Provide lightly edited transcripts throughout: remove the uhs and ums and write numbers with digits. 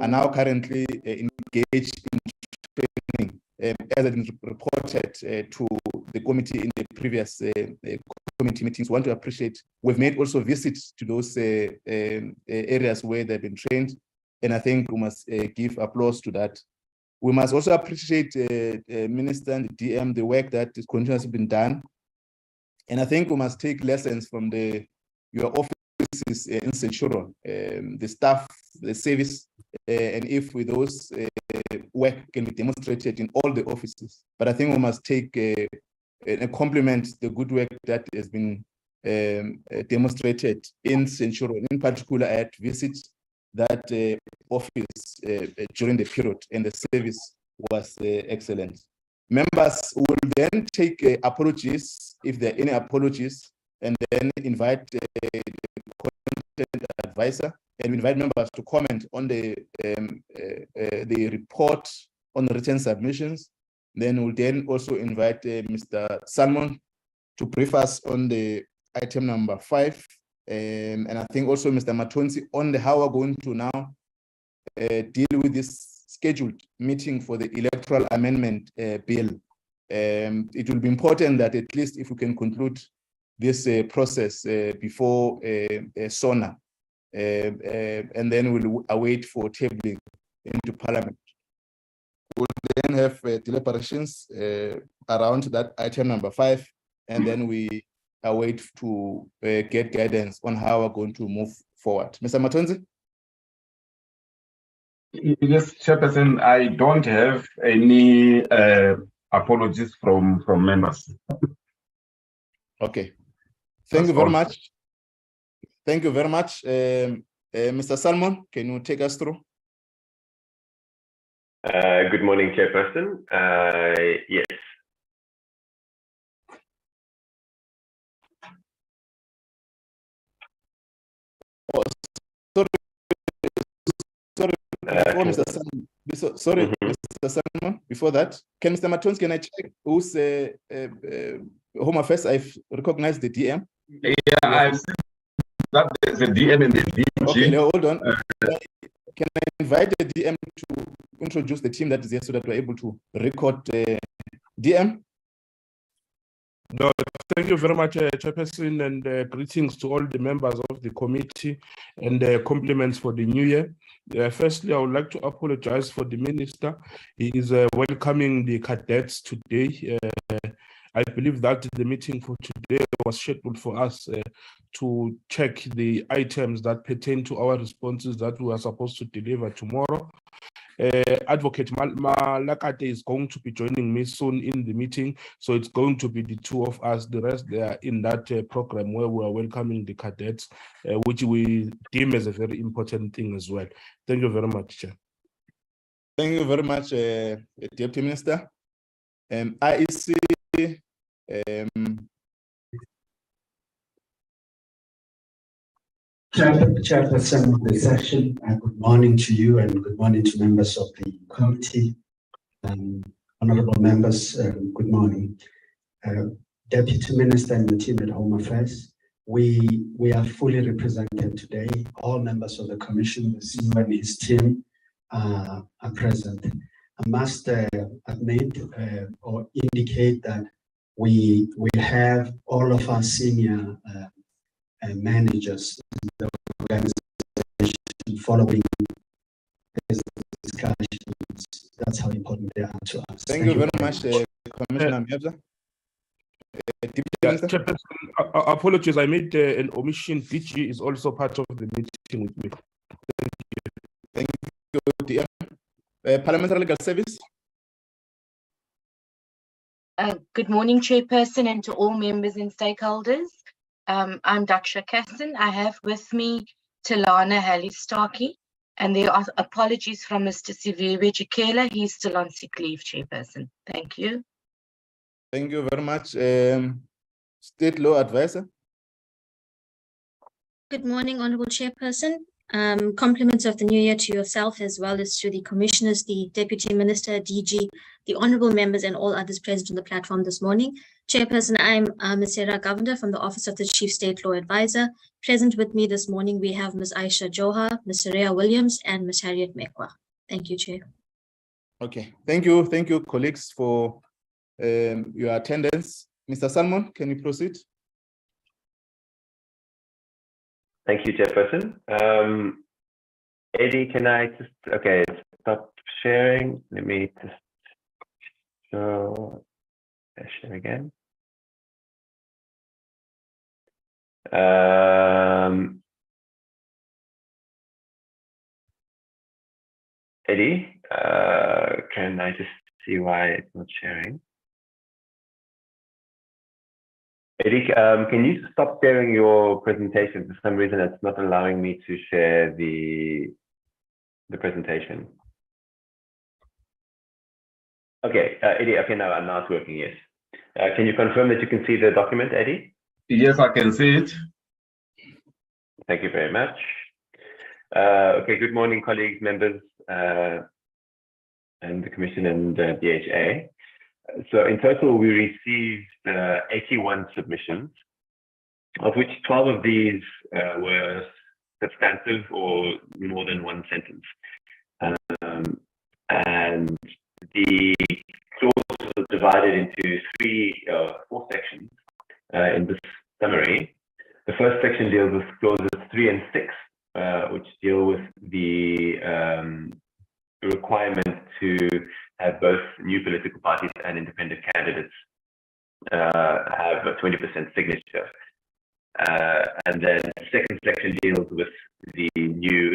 are now currently engaged in training, as has been reported to the committee in the previous committee meetings. Want to appreciate. We've made also visits to those areas where they've been trained, and I think we must give applause to that. We must also appreciate Minister and the DM, the work that is continuously been done, and I think we must take lessons from your offices in Centurion, the staff, the service, and if with those work can be demonstrated in all the offices. But I think we must take and compliment the good work that has been demonstrated in Centurion. In particular, I had visits that office during the period, and the service was excellent. Members will then take apologies, if there are any apologies, and then invite the content advisor and invite members to comment on the report on the written submissions. Then we'll then also invite Mr. Salmon to brief us on the item number 5. And I think also Mr. Matonsi on how we're going to now deal with this scheduled meeting for the electoral amendment bill. It will be important that at least if we can conclude this process before SONA, and then we'll await for tabling into Parliament. We'll then have deliberations around that item number 5, and then we await to get guidance on how we're going to move forward. Mr. Matonzi? Yes, Chairperson, I don't have any apologies from members. Okay. Thank you very much. Thank you very much. Mr. Salmon, can you take us through? Good morning, Chairperson. Yes. Oh, sorry, Mr. Salmon. Sorry, Mr. Salmon. Before that, can Mr. Matons, can I check who's Home Affairs? I've recognized the DM. Yeah, I've seen that there's a DM and the DG. Okay, now hold on. Can I invite the DM to introduce the team that is here so that we're able to record DM? No, thank you very much, Chairperson, and greetings to all the members of the committee, and compliments for the new year. Firstly, I would like to apologize for the minister. He is welcoming the cadets today. I believe that the meeting for today was scheduled for us to check the items that pertain to our responses that we are supposed to deliver tomorrow. Advocate Malakate is going to be joining me soon in the meeting, so it's going to be the two of us. The rest, they are in that program where we are welcoming the cadets, which we deem as a very important thing as well. Thank you very much, Chair. Thank you very much, Deputy Minister. IEC. Chairperson of the session, good morning to you and good morning to members of the committee. Honorable members, good morning. Deputy Minister and the team at Home Affairs, we are fully represented today. All members of the commission, the CEO and his team are present. I must admit or indicate that we have all of our senior managers in the organization following these discussions. That's how important they are to us. Thank you very much, Commissioner Mebza. Apologies, I made an omission. DG is also part of the meeting with me. Thank you, DM. Parliamentary Legal Service. Good morning, Chairperson, and to all members and stakeholders. I'm Daksha Kassan. I have with me Talana Halley-Starkey, and there are apologies from Mr. Siviwe Chikela. He's still on sick leave, Chairperson. Thank you. Thank you very much. State Law Advisor. Good morning, Honorable Chairperson. Compliments of the new year to yourself as well as to the commissioners, the Deputy Minister, DG, the honorable members and all others present on the platform this morning. Chairperson, I'm Ms. Sarah Govender from the Office of the Chief State Law Advisor. Present with me this morning, we have Ms. Aisha Johar, Ms. Saraya Williams and Ms. Harriet Mekwa. Thank you, Chair. Okay, thank you, colleagues, for your attendance. Mr. Salmon, can you proceed? Thank you, Chairperson. Eddie, can I just, okay, stop sharing. Let me just share again. Eddie, can I just see why it's not sharing? Eddie, can you stop sharing your presentation? For some reason, it's not allowing me to share the presentation. Okay, Eddie, okay, now it's working, yes. Can you confirm that you can see the document, Eddie? Yes, I can see it. Thank you very much. Okay, good morning, colleagues, members, and the Commission and DHA. So in total, we received 81 submissions, of which 12 of these were substantive or more than one sentence. And the clause was divided into four sections in this summary. The first section deals with clauses 3 and 6, which deal with the requirement to have both new political parties and independent candidates have a 20% signature. And then the second section deals with the new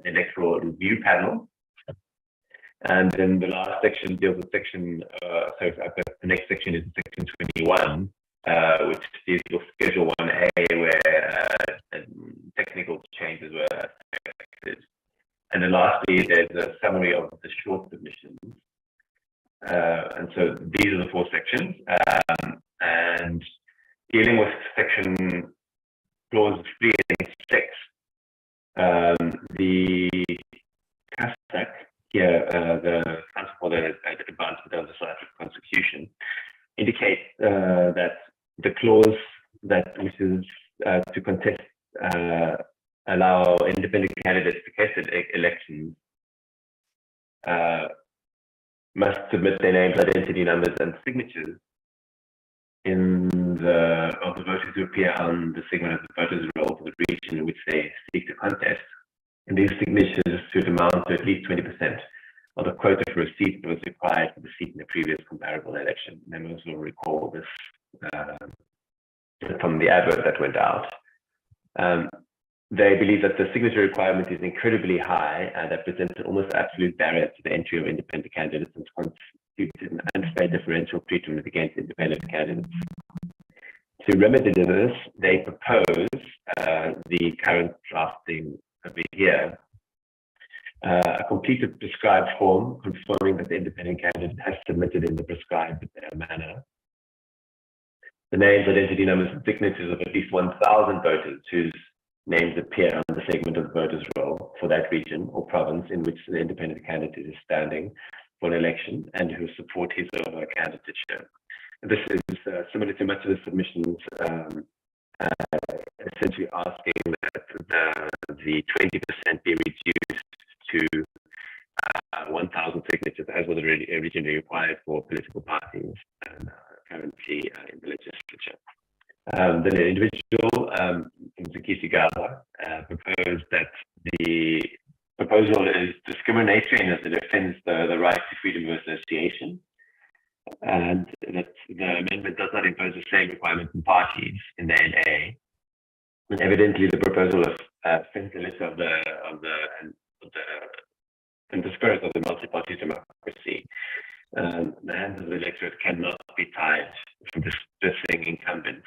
electoral review panel. And then the last section deals with the next section is section 21, which deals with Schedule 1A, where technical changes were affected. And then lastly, there's a summary of the short submissions. And so these are the four sections. And dealing with section clauses 3 and 6, the CASAC here, the Council for the Advancement of the South African Constitution, indicates that the clause that wishes to contest allow independent candidates to contest elections must submit their names, identity numbers, and signatures of the voters who appear on the segment of the voters' roll for the region in which they seek to contest. And these signatures should amount to at least 20% of the quota for a seat that was required for the seat in the previous comparable election. Members will recall this from the advert that went out. They believe that the signature requirement is incredibly high and that presents an almost absolute barrier to the entry of independent candidates and constitutes an unfair differential treatment against independent candidates. To remedy this, they propose the current drafting over here, a completed prescribed form confirming that the independent candidate has submitted in the prescribed manner the names, identity numbers, and signatures of at least 1,000 voters whose names appear on the segment of the voters' roll for that region or province in which the independent candidate is standing for an election and who support his or her candidature. This is similar to much of the submissions, essentially asking that the 20% be reduced to 1,000 signatures, as was originally required for political parties currently in the legislature. Then an individual, Mzukisi Gaba, proposed that the proposal is discriminatory and that it offends the right to freedom of association, and that the amendment does not impose the same requirement on parties in the NA. And evidently, the proposal offends the list of the spirit of the multi-party democracy. The hands of the electorate cannot be tied from dismissing incumbents.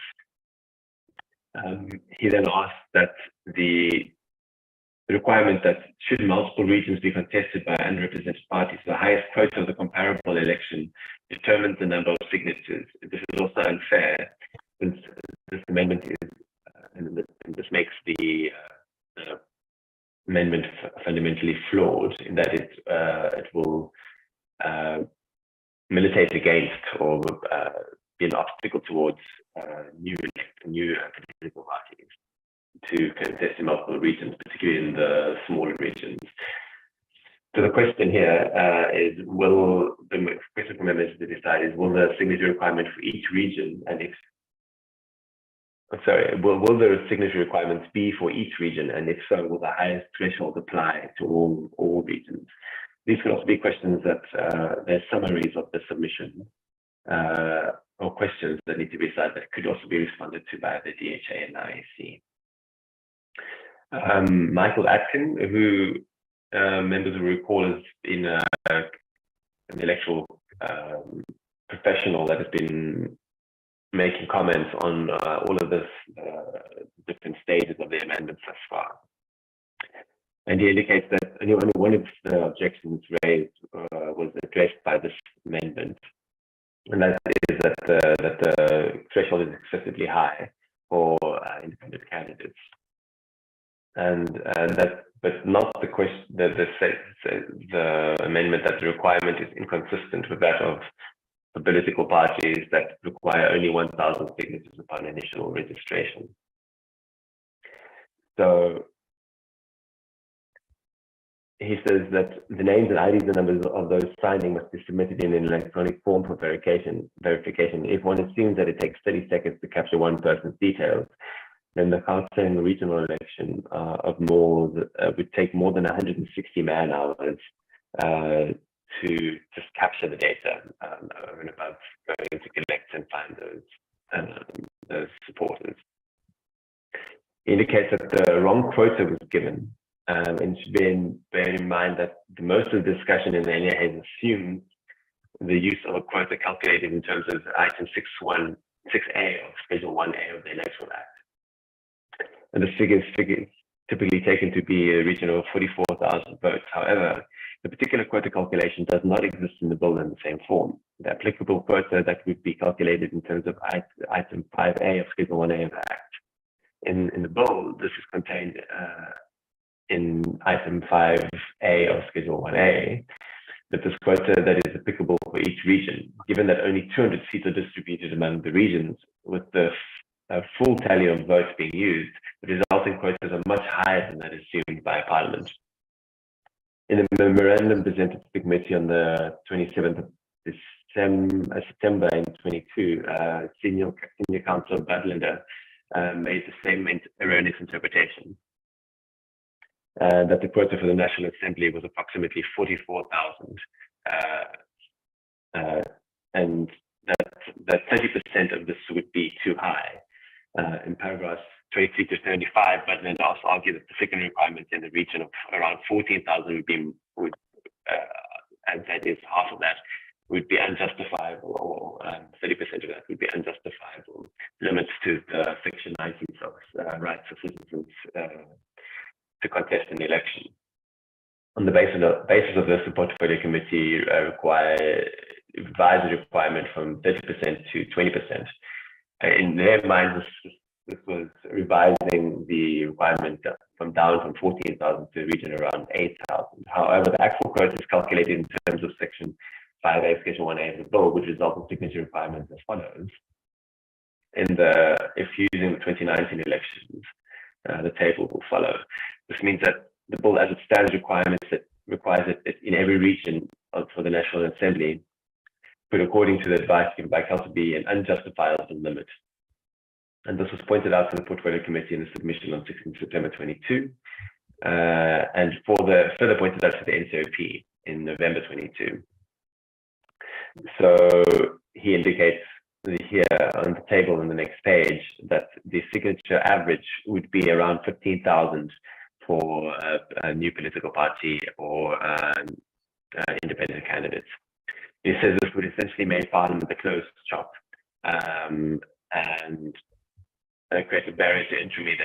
He then asked that the requirement that should multiple regions be contested by underrepresented parties, the highest quota of the comparable election determines the number of signatures. This is also unfair, since this amendment is, and this makes the militate against or be an obstacle towards new political parties to contest in multiple regions, particularly in the smaller regions. So the question here is, will the question for members to decide is, will the signature requirement for each region, and if, sorry, will the signature requirements be for each region, and if so, will the highest threshold apply to all regions? These could also be questions that they're summaries of the submission or questions that need to be decided that could also be responded to by the DHA and IEC. Michael Atkin, who members will recall has been an electoral professional that has been making comments on all of this different stages of the amendments thus far. And he indicates that only one of the objections raised was addressed by this amendment, and that is that the threshold is excessively high for independent candidates, and that, but not the question that the amendment that the requirement is inconsistent with that of the political parties that require only 1,000 signatures upon initial registration. So he says that the names and IDs and numbers of those signing must be submitted in an electronic form for verification. If one assumes that it takes 30 seconds to capture one person's details, then the counting regional election of malls would take more than 160 man-hours to just capture the data over and above going to collect and find those supporters. He indicates that the wrong quota was given, and should bear in mind that most of the discussion in the NEA has assumed the use of a quota calculated in terms of item 6A of Schedule 1A of the Electoral Act. And the figures typically taken to be a region of 44,000 votes. However, the particular quota calculation does not exist in the bill in the same form. The applicable quota that would be calculated in terms of item 5A of Schedule 1A of the Act. In the bill, this is contained in item 5A of Schedule 1A, that this quota that is applicable for each region, given that only 200 seats are distributed among the regions, with the full tally of votes being used, the resulting quotas are much higher than that assumed by Parliament. In the memorandum presented to the committee on the 27th of September in 22, Senior Counsel Budlander made the same erroneous interpretation. That the quota for the National Assembly was approximately 44,000, and that 30% of this would be too high. In paragraphs 23 to 35, Budlander also argued that the second requirement in the region of around 14,000 would and that is half of that, would be unjustifiable, or 30% of that would be unjustifiable limits to the Section 19 of rights of citizens to contest an election. On the basis of this, the Portfolio Committee revised the requirement from 30% to 20%. In their minds, this was revising the requirement from 14,000 to a region around 8,000. However, the actual quota is calculated in terms of Section 5A, Schedule 1A of the bill, which results in signature requirements as follows. If using the 2019 elections, the table will follow. This means that the bill, as it stands, requires it in every region for the National Assembly, but according to the advice given by Council B, an unjustifiable limit. And this was pointed out to the Portfolio Committee in the submission on 16 September 22, and further pointed out to the NCOP in November 22. So he indicates here on the table on the next page that the signature average would be around 15,000 for a new political party or independent candidates. He says this would essentially make Parliament a closed shop and create a barrier to entry,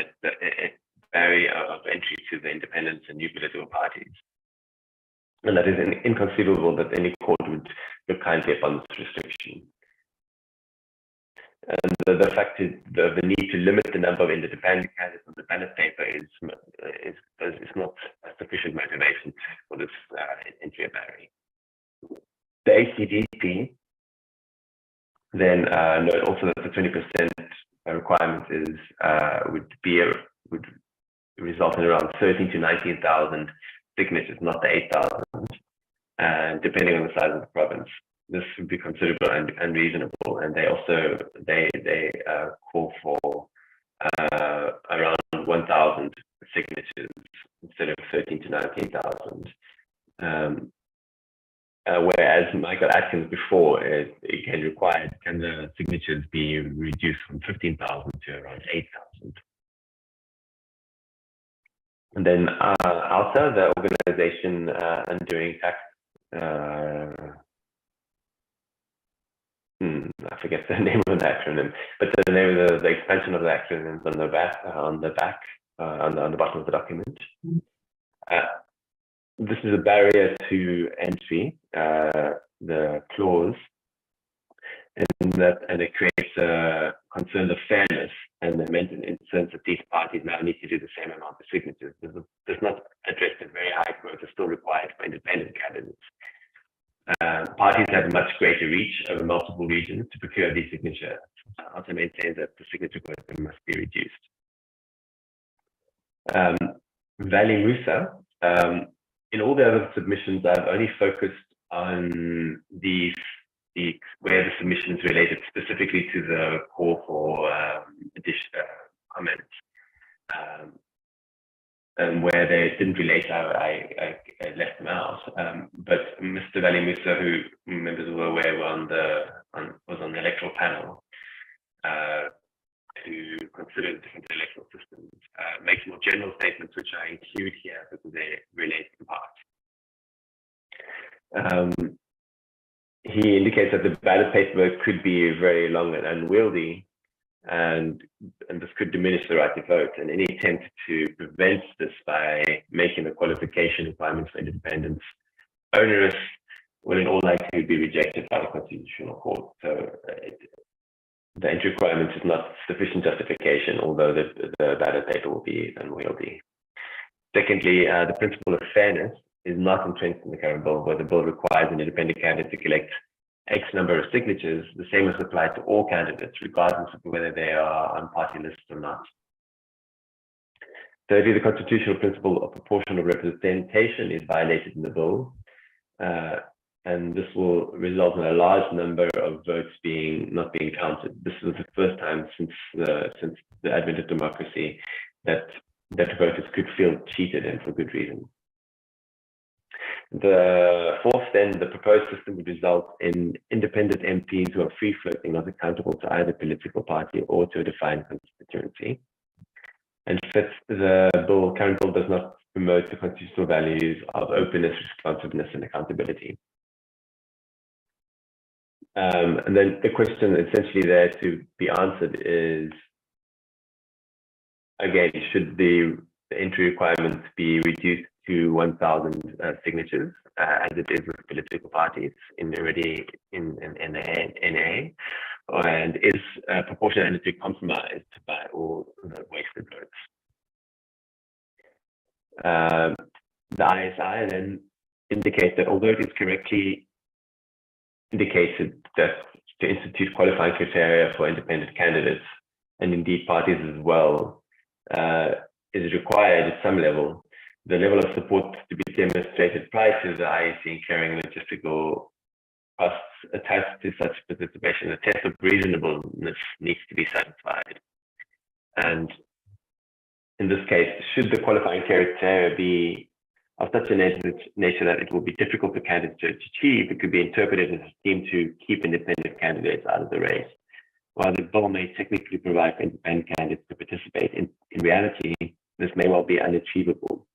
barrier of entry to the independents and new political parties. And that is inconceivable that any court would look kindly upon this restriction. And the fact is the need to limit the number of independent candidates on the ballot paper is not a sufficient motivation for this entry barrier. ACDP, then note also that the 20% requirement is would result in around 13 to 19,000 signatures, not the 8,000, and depending on the size of the province, this would be considerable and unreasonable. And they also call for around 1,000 signatures instead of 13 to 19,000. Whereas Michael Atkins before, again required, can the signatures be reduced from 15,000 to around 8,000? And then ALTA, the Organization Undoing Tax, I forget the name of the acronym, but the name of the expansion of the acronyms on the bottom of the document. This is a barrier to entry, the clause, and it creates concerns of fairness and the mental instance that these parties now need to do the same amount of signatures. This does not address the very high quota still required for independent candidates. Parties have a much greater reach over multiple regions to procure these signatures. Also maintains that the signature quota must be reduced. Valley Musa, in all the other submissions, I've only focused on where the submission is related specifically to the call for additional comments, and where they didn't relate, I left them out. But Mr. Valley Musa, who members were aware was on the electoral panel to consider the different electoral systems, makes more general statements which I include here because they relate in part. He indicates that the ballot paperwork could be very long and unwieldy, and this could diminish the right to vote. And any attempt to prevent this by making the qualification requirements for independence onerous will in all likelihood be rejected by the Constitutional Court. So the entry requirement is not sufficient justification, although the ballot paper will be unwieldy. Secondly, the principle of fairness is not entrenched in the current bill, where the bill requires an independent candidate to collect X number of signatures. The same is applied to all candidates, regardless of whether they are on party lists or not. Thirdly, the constitutional principle of proportional representation is violated in the bill, and this will result in a large number of votes not being counted. This is the first time since the advent of democracy that voters could feel cheated, and for good reason. The fourth, then, the proposed system would result in independent MPs who are free-floating, not accountable to either political party or to a defined constituency. And fifth, the current bill does not promote the constitutional values of openness, responsiveness, and accountability. And then the question essentially there to be answered is, again, should the entry requirements be reduced to 1,000 signatures, as it is with political parties already in NA, and is proportionality compromised by all the wasted votes? The ISI then indicates that although it is correctly indicated that to institute qualifying criteria for independent candidates, and indeed parties as well, is required at some level, the level of support to be demonstrated prior to the IEC incurring logistical costs attached to such participation. The test of reasonableness needs to be satisfied. And in this case, should the qualifying criteria be of such a nature that it will be difficult for candidates to achieve, it could be interpreted as a scheme to keep independent candidates out of the race. While the bill may technically provide for independent candidates to participate, in reality, this may well be unachievable.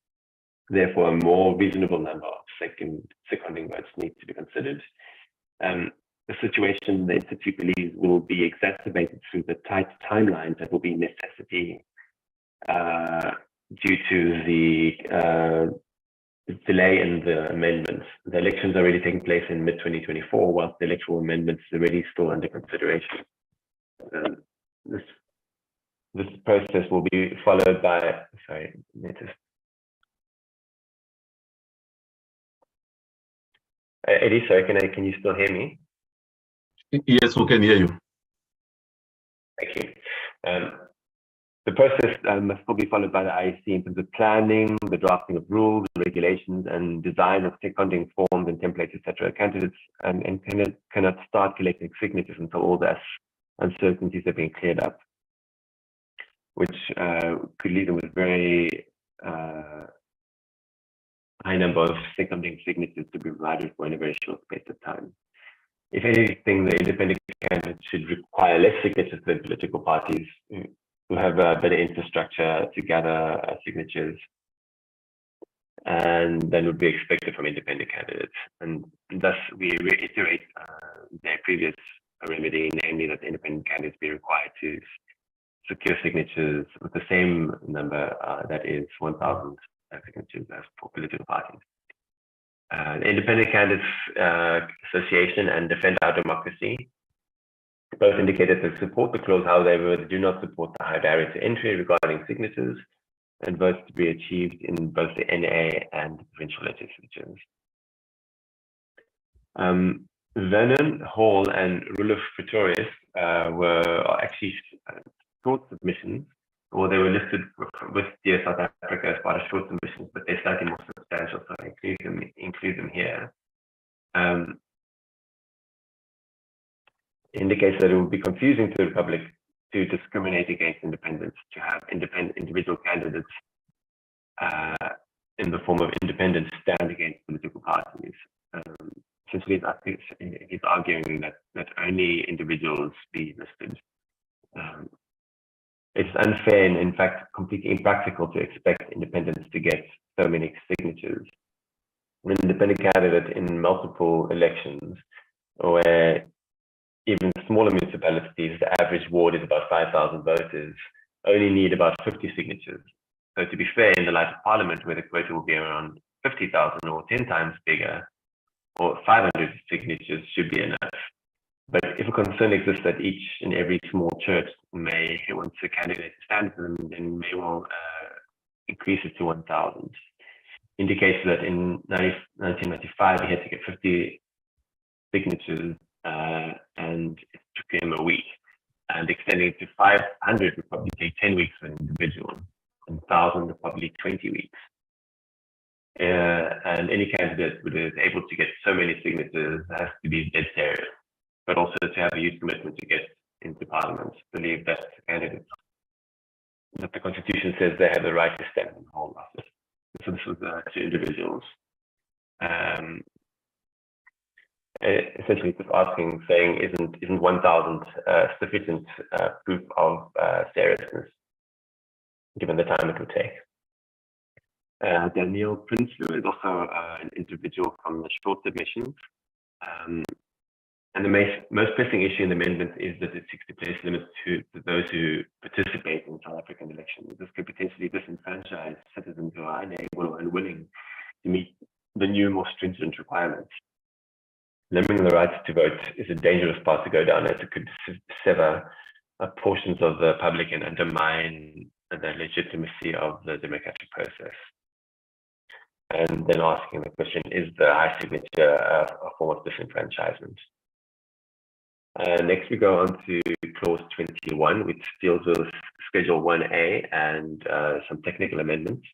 Therefore, a more reasonable number of seconding votes needs to be considered. The situation the Institute believes will be exacerbated through the tight timelines that will be necessity due to the delay in the amendments. The elections are already taking place in mid-2024, whilst the electoral amendments are already still under consideration. This process will be followed by, Eddie, sorry, can you still hear me? Yes, we can hear you. Thank you. The process must still be followed by the IEC in terms of planning, the drafting of rules, regulations, and design of seconding forms and templates, etc. Candidates and cannot start collecting signatures until all the uncertainties have been cleared up, which could leave them with very high number of seconding signatures to be provided for in a very short space of time. If anything, the independent candidate should require less signatures than political parties who have a better infrastructure to gather signatures, and then would be expected from independent candidates. And thus, we reiterate their previous remedy, namely that the independent candidates be required to secure signatures with the same number, that is 1,000 signatures as for political parties. The Independent Candidates Association and Defend Our Democracy both indicated they support the clause, however, they do not support the high barrier to entry regarding signatures and votes to be achieved in both the NA and provincial legislatures. Vernon, Hall, and Rulef Pretorius were actually short submissions, or they were listed with Dear South Africa as part of short submissions, but they're slightly more substantial, so I include them here. Indicates that it would be confusing to the public to discriminate against independents, to have individual candidates in the form of independents stand against political parties. Essentially, he's arguing that only individuals be listed. It's unfair and, in fact, completely impractical to expect independents to get so many signatures. An independent candidate in multiple elections, where even smaller municipalities, the average ward is about 5,000 voters, only need about 50 signatures. So to be fair, in the light of Parliament, where the quota will be around 50,000 or 10 times bigger, or 500 signatures should be enough. But if a concern exists that each and every small church may, once a candidate stands for them, then may well increase it to 1,000. Indicates that in 1995, he had to get 50 signatures, and it took him a week. And extending it to 500 would probably take 10 weeks for an individual, and 1,000 would probably 20 weeks. And any candidate who is able to get so many signatures has to be dead serious, but also to have a huge commitment to get into Parliament, believe that candidates, that the Constitution says they have the right to stand and hold office. So this was to individuals. Essentially, just asking, saying, isn't 1,000 sufficient proof of seriousness, given the time it would take? Daniel Prinsloo is also an individual from the short submissions. And the most pressing issue in the amendment is that it seeks to place limits to those who participate in South African elections. This could potentially disenfranchise citizens who are unable or unwilling to meet the new, more stringent requirements. Limiting the right to vote is a dangerous path to go down, as it could sever portions of the public and undermine the legitimacy of the democratic process. And then asking the question, is the high signature a form of disenfranchisement? Next, we go on to clause 21, which deals with Schedule 1A and some technical amendments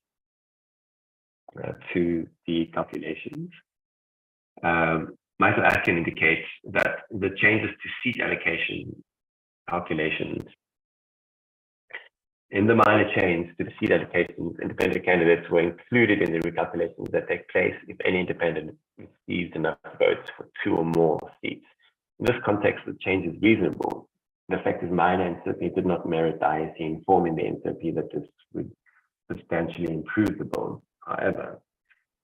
to the calculations. Michael Atkin indicates that the changes to seat allocation calculations, in the minor change to the seat allocations, independent candidates were included in the recalculations that take place if any independent receives enough votes for 2 or more seats. In this context, the change is reasonable. The effect is minor and certainly did not merit the IEC informing the NCP that this would substantially improve the bill. However,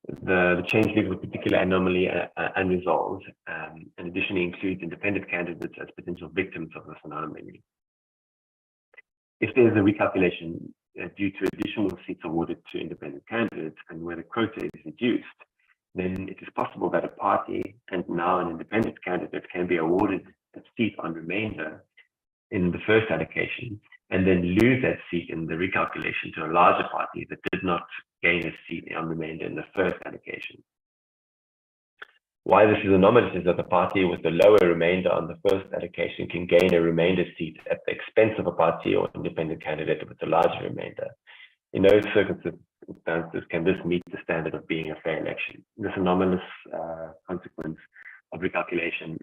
the change leaves a particular anomaly unresolved, and additionally includes independent candidates as potential victims of this anomaly. If there is a recalculation due to additional seats awarded to independent candidates and where the quota is reduced, then it is possible that a party and now an independent candidate can be awarded a seat on remainder in the first allocation and then lose that seat in the recalculation to a larger party that did not gain a seat on remainder in the first allocation. Why this is anomalous is that the party with the lower remainder on the first allocation can gain a remainder seat at the expense of a party or independent candidate with a larger remainder. In those circumstances, can this meet the standard of being a fair election? This anomalous consequence of recalculation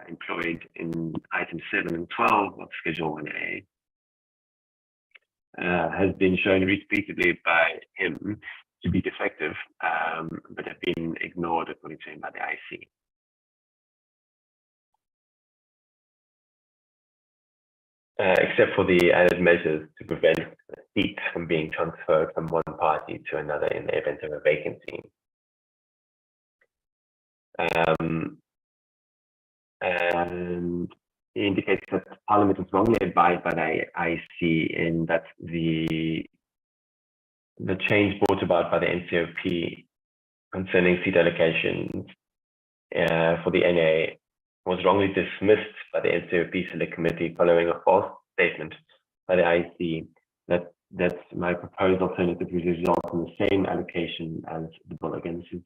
employed in items 7 and 12 of Schedule 1A has been shown repeatedly by him to be defective, but have been ignored, according to him, by the IC. Except for the added measures to prevent seats from being transferred from one party to another in the event of a vacancy. And he indicates that Parliament was wrongly advised by the IC in that the change brought about by the NCOP concerning seat allocations for the NA was wrongly dismissed by the NCOP Select Committee following a false statement by the IC that my proposed alternative would result in the same allocation as the bill. Again, this is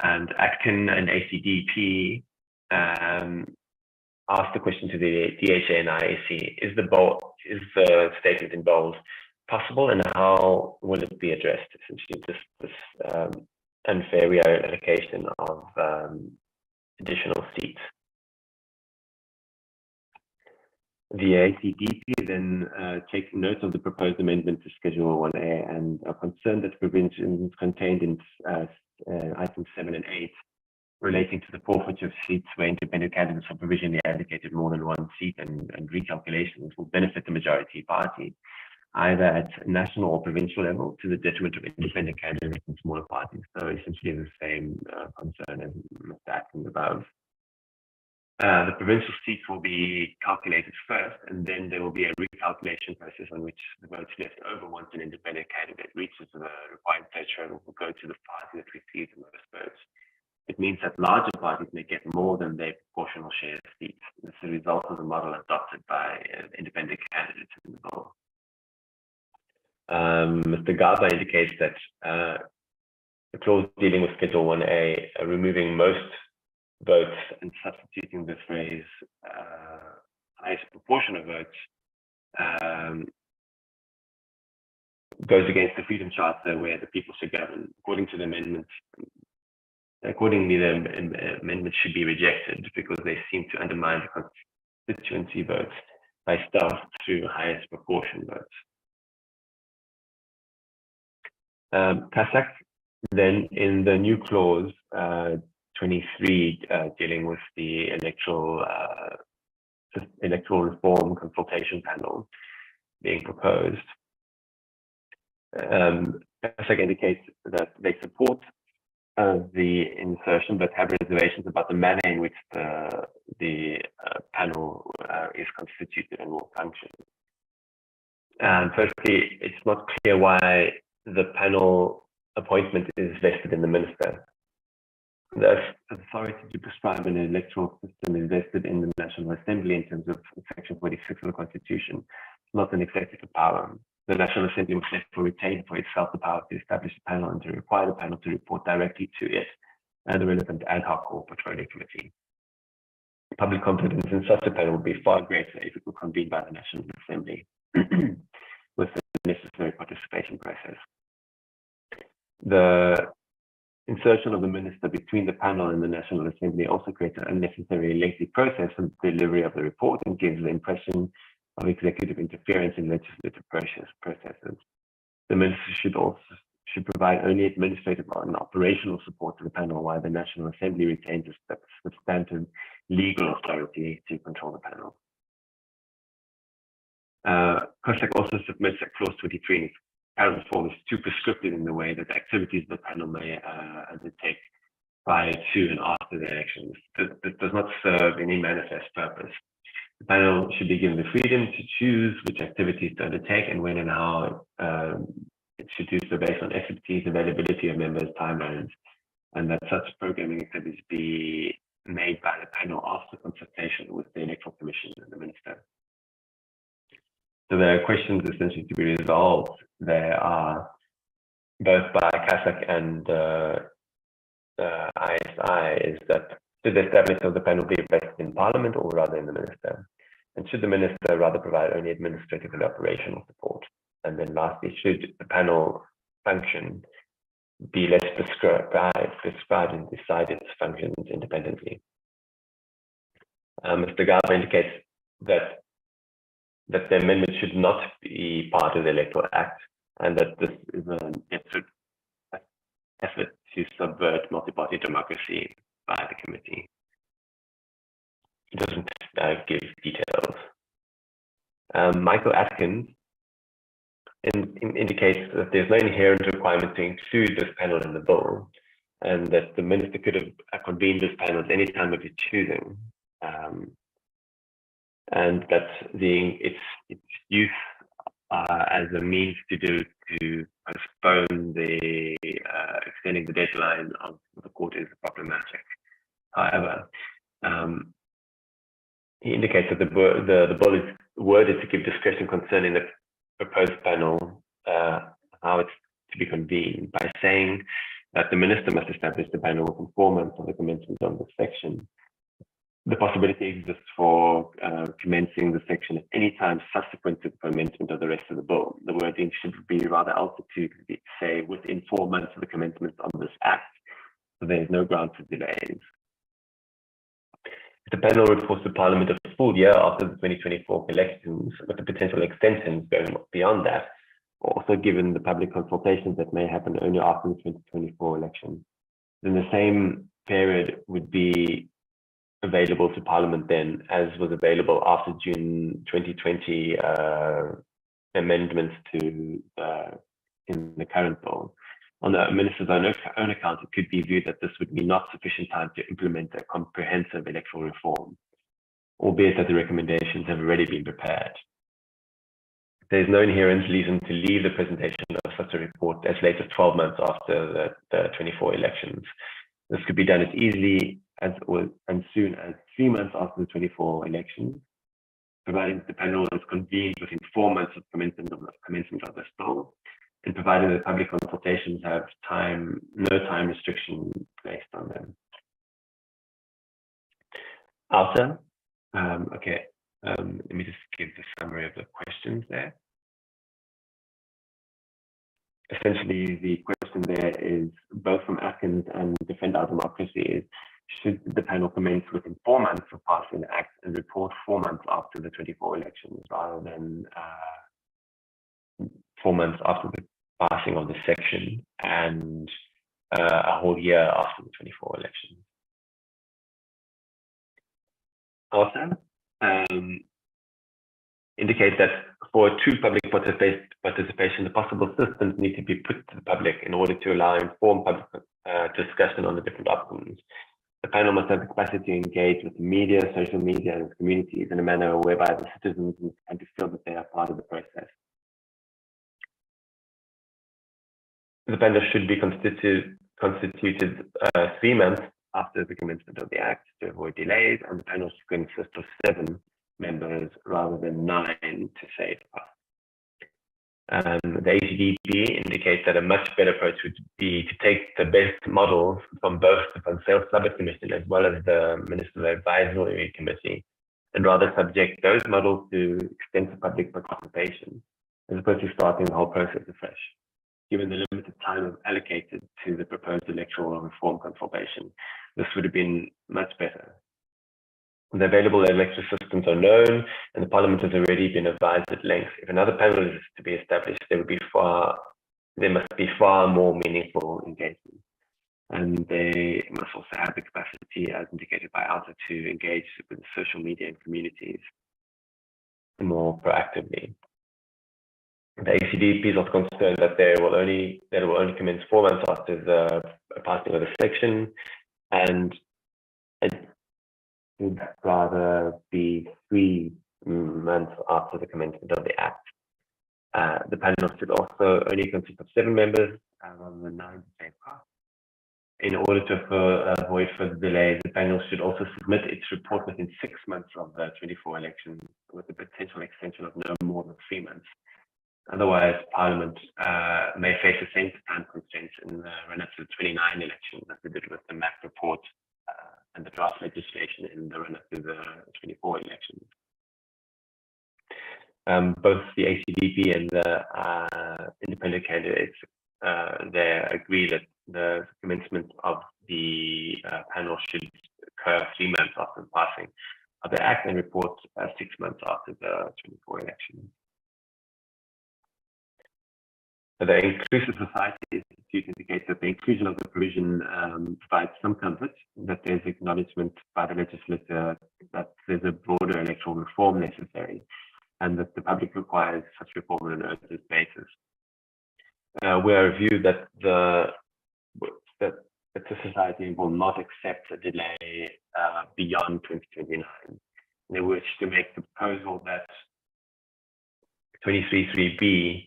and Atkin and ACDP asked the question to the DHA and IAC: Is the statement in bold possible, and how will it be addressed? Essentially, this unfair reallocation of additional seats. The ACDP then take note of the proposed amendment to Schedule 1A and are concerned that provisions contained in items 7 and 8 relating to the forfeiture of seats where independent candidates are provisionally allocated more than one seat and recalculations will benefit the majority party, either at national or provincial level, to the detriment of independent candidates and smaller parties. So essentially the same concern as Mr. Atkins above. The provincial seats will be calculated first, and then there will be a recalculation process on which the votes left over once an independent candidate reaches the required threshold will go to the party that receives the most votes. It means that larger parties may get more than their proportional share of seats. This is a result of the model adopted by independent candidates in the bill. Mr. Gaba indicates that the clause dealing with Schedule 1A, removing most votes and substituting the phrase highest proportion of votes goes against the Freedom Charter, where the people should govern. Accordingly, the amendment should be rejected because they seem to undermine the constituency votes by staff through highest proportion votes. Kasak then, in the new clause 23 dealing with the electoral reform consultation panel being proposed, Kasak indicates that they support the insertion but have reservations about the manner in which the panel is constituted and will function. Firstly, it's not clear why the panel appointment is vested in the minister. The authority to prescribe an electoral system is vested in the National Assembly in terms of Section 46 of the Constitution. It's not an executive power. The National Assembly must therefore retain for itself the power to establish a panel and to require the panel to report directly to it and the relevant ad hoc or portfolio committee. Public confidence in such a panel would be far greater if it were convened by the National Assembly with the necessary participation process. The insertion of the minister between the panel and the National Assembly also creates an unnecessary lengthy process for the delivery of the report and gives the impression of executive interference in legislative processes. The minister should provide only administrative and operational support to the panel, while the National Assembly retains a substantive legal authority to control the panel. COSAC also submits that clause 23 in current form is too prescriptive in the way that the activities the panel may undertake prior to and after the elections. This does not serve any manifest purpose. The panel should be given the freedom to choose which activities to undertake and when and how it should do so based on expertise, availability of members, timelines, and that such programming activities be made by the panel after consultation with the Electoral Commission and the Minister. So there are questions essentially to be resolved. There are both by CASAC and ISI is that should the establishment of the panel be vested in Parliament or rather in the Minister? And should the Minister rather provide only administrative and operational support? And then lastly, should the panel function be less prescribed and decide its functions independently? Mr. Garba indicates that the amendment should not be part of the Electoral Act and that this is an effort to subvert multi-party democracy by the committee. It doesn't give details. Michael Atkins indicates that there's no inherent requirement to include this panel in the bill, and that the minister could have convened this panel at any time of his choosing, and that its use as a means to postpone the extending the deadline of the court is problematic. However, he indicates that the bill is worded to give discretion concerning the proposed panel, how it's to be convened, by saying that the minister must establish the panel within 4 months of the commencement of the section. The possibility exists for commencing the section at any time subsequent to the commencement of the rest of the bill. The wording should be rather altered to say within 4 months of the commencement of this act, so there is no ground for delays. The panel reports to Parliament a full year after the 2024 elections, with the potential extensions going beyond that, also given the public consultations that may happen only after the 2024 election. Then the same period would be available to Parliament then, as was available after June 2020 amendments to in the current bill. On the minister's own account, it could be viewed that this would be not sufficient time to implement a comprehensive electoral reform, albeit that the recommendations have already been prepared. There is no inherent reason to leave the presentation of such a report as late as 12 months after the 24 elections. This could be done as easily as soon as 3 months after the 24 elections, providing the panel is convened within 4 months of commencement of this bill, and provided that public consultations have no time restriction placed on them. Alta, let me just give the summary of the questions there. Essentially, the question there is, both from Atkins and Defend Our Democracy, is should the panel commence within 4 months of passing the Act and report 4 months after the 24 elections, rather than 4 months after the passing of the section and a whole year after the 24 elections. Also, indicate that for true public participation, the possible systems need to be put to the public in order to allow informed public discussion on the different options. The panel must have the capacity to engage with the media, social media, and communities in a manner whereby the citizens can feel that they are part of the process. The panel should be constituted 3 months after the commencement of the Act to avoid delays, and the panel should consist of 7 members rather than 9 to save costs. The ACDP indicates that a much better approach would be to take the best models from both the Sales Summit Commission as well as the Ministerial Advisory Committee, and rather subject those models to extensive public participation, as opposed to starting the whole process afresh, given the limited time allocated to the proposed electoral reform consultation. This would have been much better. The available electoral systems are known, and the Parliament has already been advised at length. If another panel is to be established, there must be far more meaningful engagement. And they must also have the capacity, as indicated by Alta, to engage with social media and communities more proactively. The ACDP is also concerned that it will only commence 4 months after the passing of the section, and it would rather be 3 months after the commencement of the Act. The panel should also only consist of 7 members rather than 9 to save costs. In order to avoid further delays, the panel should also submit its report within 6 months of the 24 elections, with the potential extension of no more than 3 months. Otherwise, Parliament may face the same time constraints in the run-up to the 29 election as we did with the MAP report and the draft legislation in the run-up to the 24 elections. Both the ACDP and the independent candidates they agree that the commencement of the panel should occur 3 months after the passing of the Act and report 6 months after the 24 elections. The Inclusive Society Institute indicates that the inclusion of the provision provides some comfort that there's acknowledgement by the legislature that there's a broader electoral reform necessary and that the public requires such reform on an urgent basis. We are of view that the society will not accept a delay beyond 2029. They wish to make the proposal that 23(3)(b,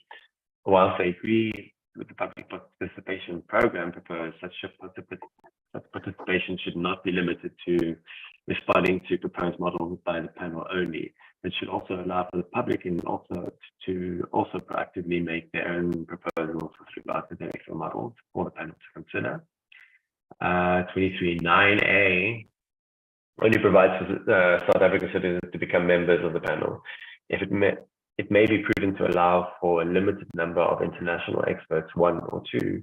whilst they agree with the public participation program proposed, such participation should not be limited to responding to proposed models by the panel only. It should also allow for the public and also to proactively make their own proposals with regard to the electoral models for the panel to consider. 23(9)(a) only provides for South African citizens to become members of the panel. If it may be prudent to allow for a limited number of international experts, 1 or 2,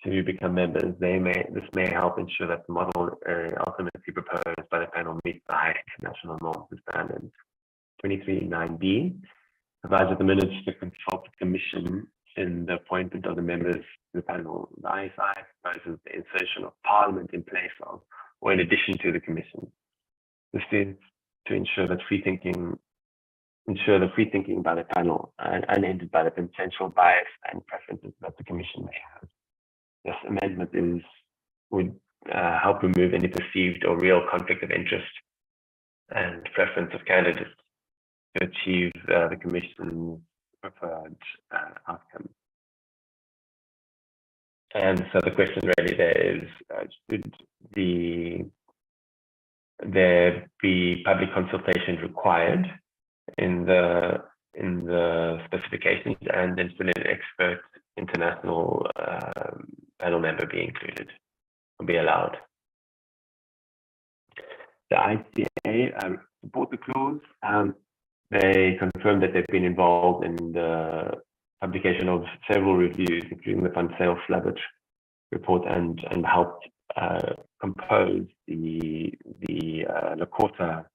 to become members. This may help ensure that the model ultimately proposed by the panel meets the high international norms and standards. 23(9)(b) provides that the minister to consult the commission in the appointment of the members to the panel. The ISI proposes the insertion of Parliament in place of or in addition to the commission. This is to ensure that free thinking by the panel and unhindered by the potential bias and preferences that the commission may have. This amendment would help remove any perceived or real conflict of interest and preference of candidates to achieve the commission's preferred outcome. And so the question really there is, should there be public consultation required in the specifications, and then still an expert international panel member be included or be allowed? The ICA support the clause. They confirmed that they've been involved in the publication of several reviews, including the Van Zyl-Slabbert report, and helped compose the Lakota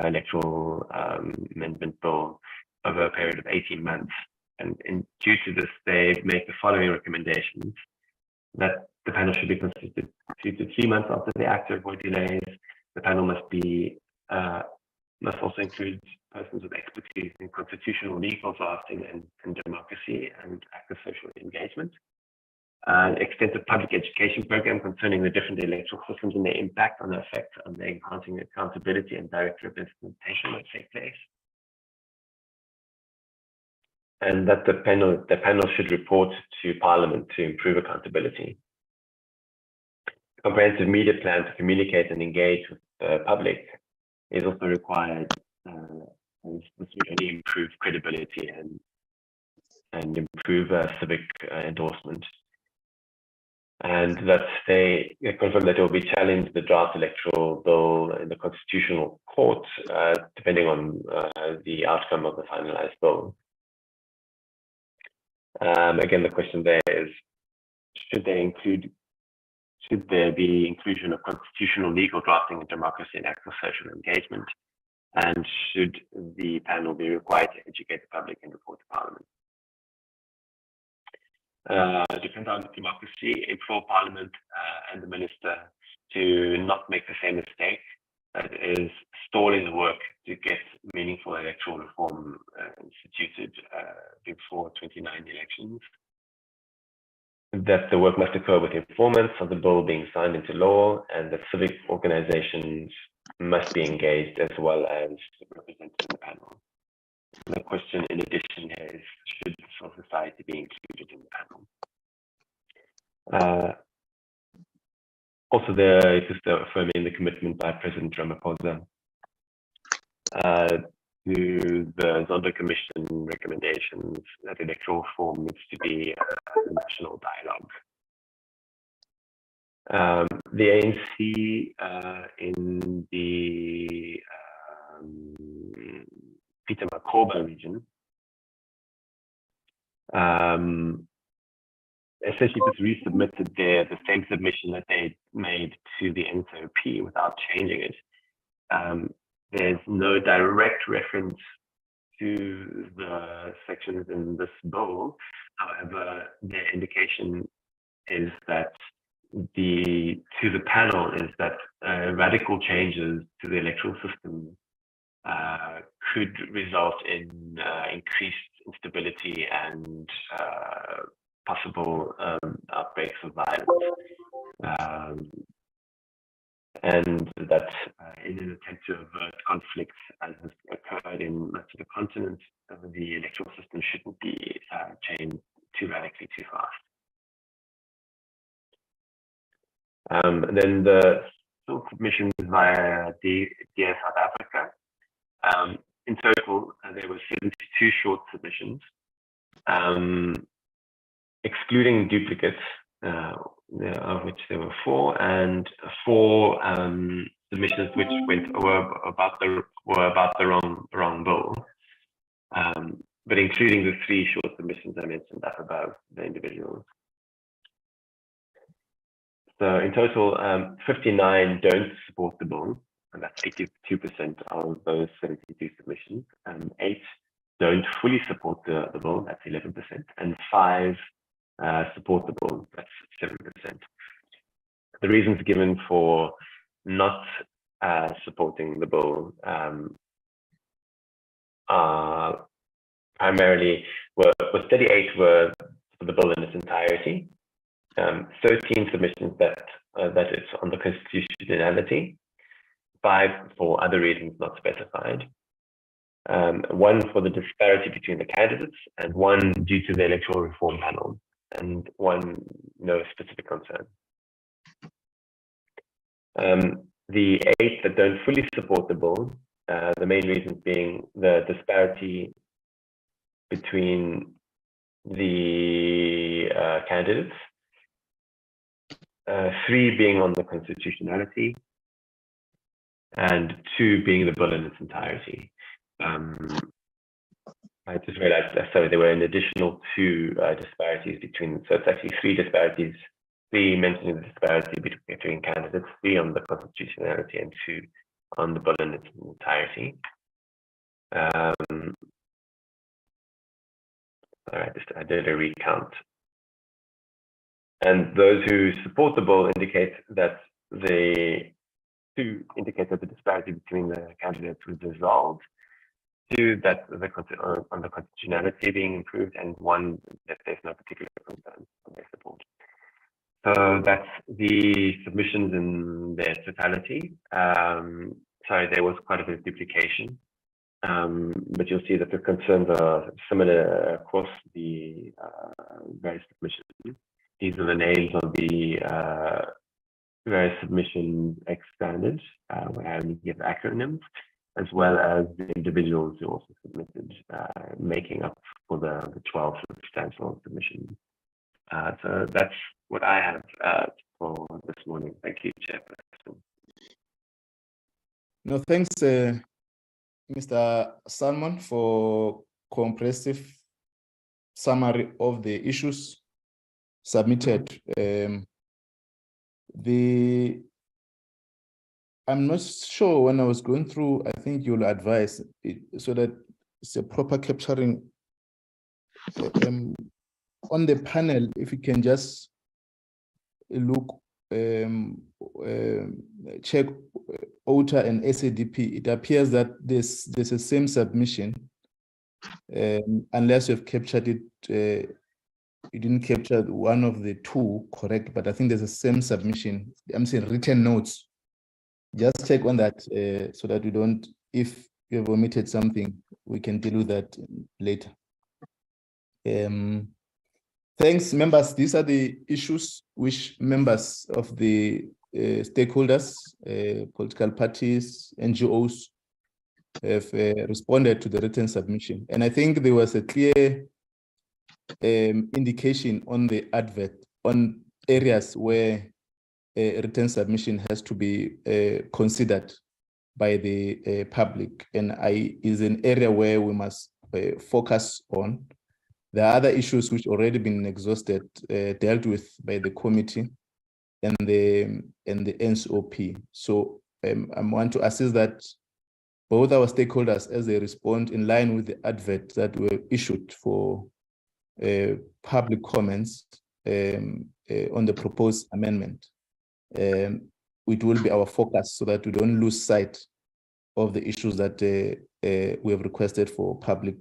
electoral amendment bill over a period of 18 months. And due to this, they make the following recommendations: that the panel should be constituted 2 to 3 months after the act to avoid delays. The panel must also include persons with expertise in constitutional legal drafting and democracy and active social engagement. An extensive public education program concerning the different electoral systems and their impact on the effect on the enhancing accountability and direct representation that take place. And that the panel should report to Parliament to improve accountability. A comprehensive media plan to communicate and engage with the public is also required. This would only improve credibility and improve civic endorsement. And that they confirm that it will be challenged the draft electoral bill in the Constitutional Court, depending on the outcome of the finalized bill. Again, the question there is, should there be inclusion of constitutional legal drafting and democracy and active social engagement? And should the panel be required to educate the public and report to Parliament? Depends on democracy, implore Parliament and the Minister to not make the same mistake, that is stalling the work to get meaningful electoral reform instituted before 29 elections. That the work must occur with informants of the bill being signed into law, and that civic organizations must be engaged as well as represented in the panel. The question in addition here is, should civil society be included in the panel? Also, there is just affirming the commitment by President Ramaphosa to the Zondo Commission recommendations that electoral reform needs to be a national dialogue. The ANC in the Peter Makhoba region essentially just resubmitted the same submission that they made to the NSOP without changing it. There's no direct reference to the sections in this bill. However, their indication is that to the panel is that radical changes to the electoral system could result in increased instability and possible outbreaks of violence. And that in an attempt to avert conflicts as has occurred in much of the continent, the electoral system shouldn't be changed too radically too fast. Then the submissions via DS South Africa. In total, there were 72 short submissions, excluding duplicates, of which there were 4, and 4 submissions which were about the wrong bill, but including the 3 short submissions I mentioned up above, the individuals. So in total, 59 don't support the bill, and that's 82% of those 72 submissions. 8 don't fully support the bill, that's 11%, and 5 support the bill, that's 7%. The reasons given for not supporting the bill are primarily, 38 were for the bill in its entirety, 13 submissions that it's on the constitutionality, 5 for other reasons not specified, 1 for the disparity between the candidates, and 1 due to the electoral reform panel, and 1 no specific concern. The 8 that don't fully support the bill, the main reasons being the disparity between the candidates, 3 being on the constitutionality, and 2 being the bill in its entirety. I just realized, sorry, there were an additional 2 disparities between, so it's actually 3 disparities, 3 mentioning the disparity between candidates, 3 on the constitutionality, and 2 on the bill in its entirety. All right, I did a recount. And those who support the bill indicate that the disparity between the candidates was dissolved, 2 that on the constitutionality being improved, and 1 that there's no particular concern on their support. So that's the submissions in their totality. Sorry, there was quite a bit of duplication, but you'll see that the concerns are similar across the various submissions. These are the names of the various submissions expanded, where I only give acronyms, as well as the individuals who also submitted, making up for the 12 substantial submissions. So that's what I have for this morning. Thank you, Chairperson. No, thanks, Mr. Salmon, for comprehensive summary of the issues submitted. I'm not sure when I was going through, I think you'll advise it so that it's a proper capturing on the panel. If you can just look, check OTA and SADP, it appears that there's the same submission, unless you've captured it. You didn't capture one of the 2 correct, but I think there's the same submission. I'm saying written notes. Just check on that so that we don't, if you have omitted something, we can deal with that later. Thanks, members. These are the issues which members of the stakeholders, political parties, NGOs, have responded to the written submission. And I think there was a clear indication on the advert on areas where a written submission has to be considered by the public, and is an area where we must focus on. There are other issues which already been exhausted, dealt with by the committee and the NSOP. So I want to assist that both our stakeholders, as they respond in line with the advert that were issued for public comments on the proposed amendment, it will be our focus so that we don't lose sight of the issues that we have requested for public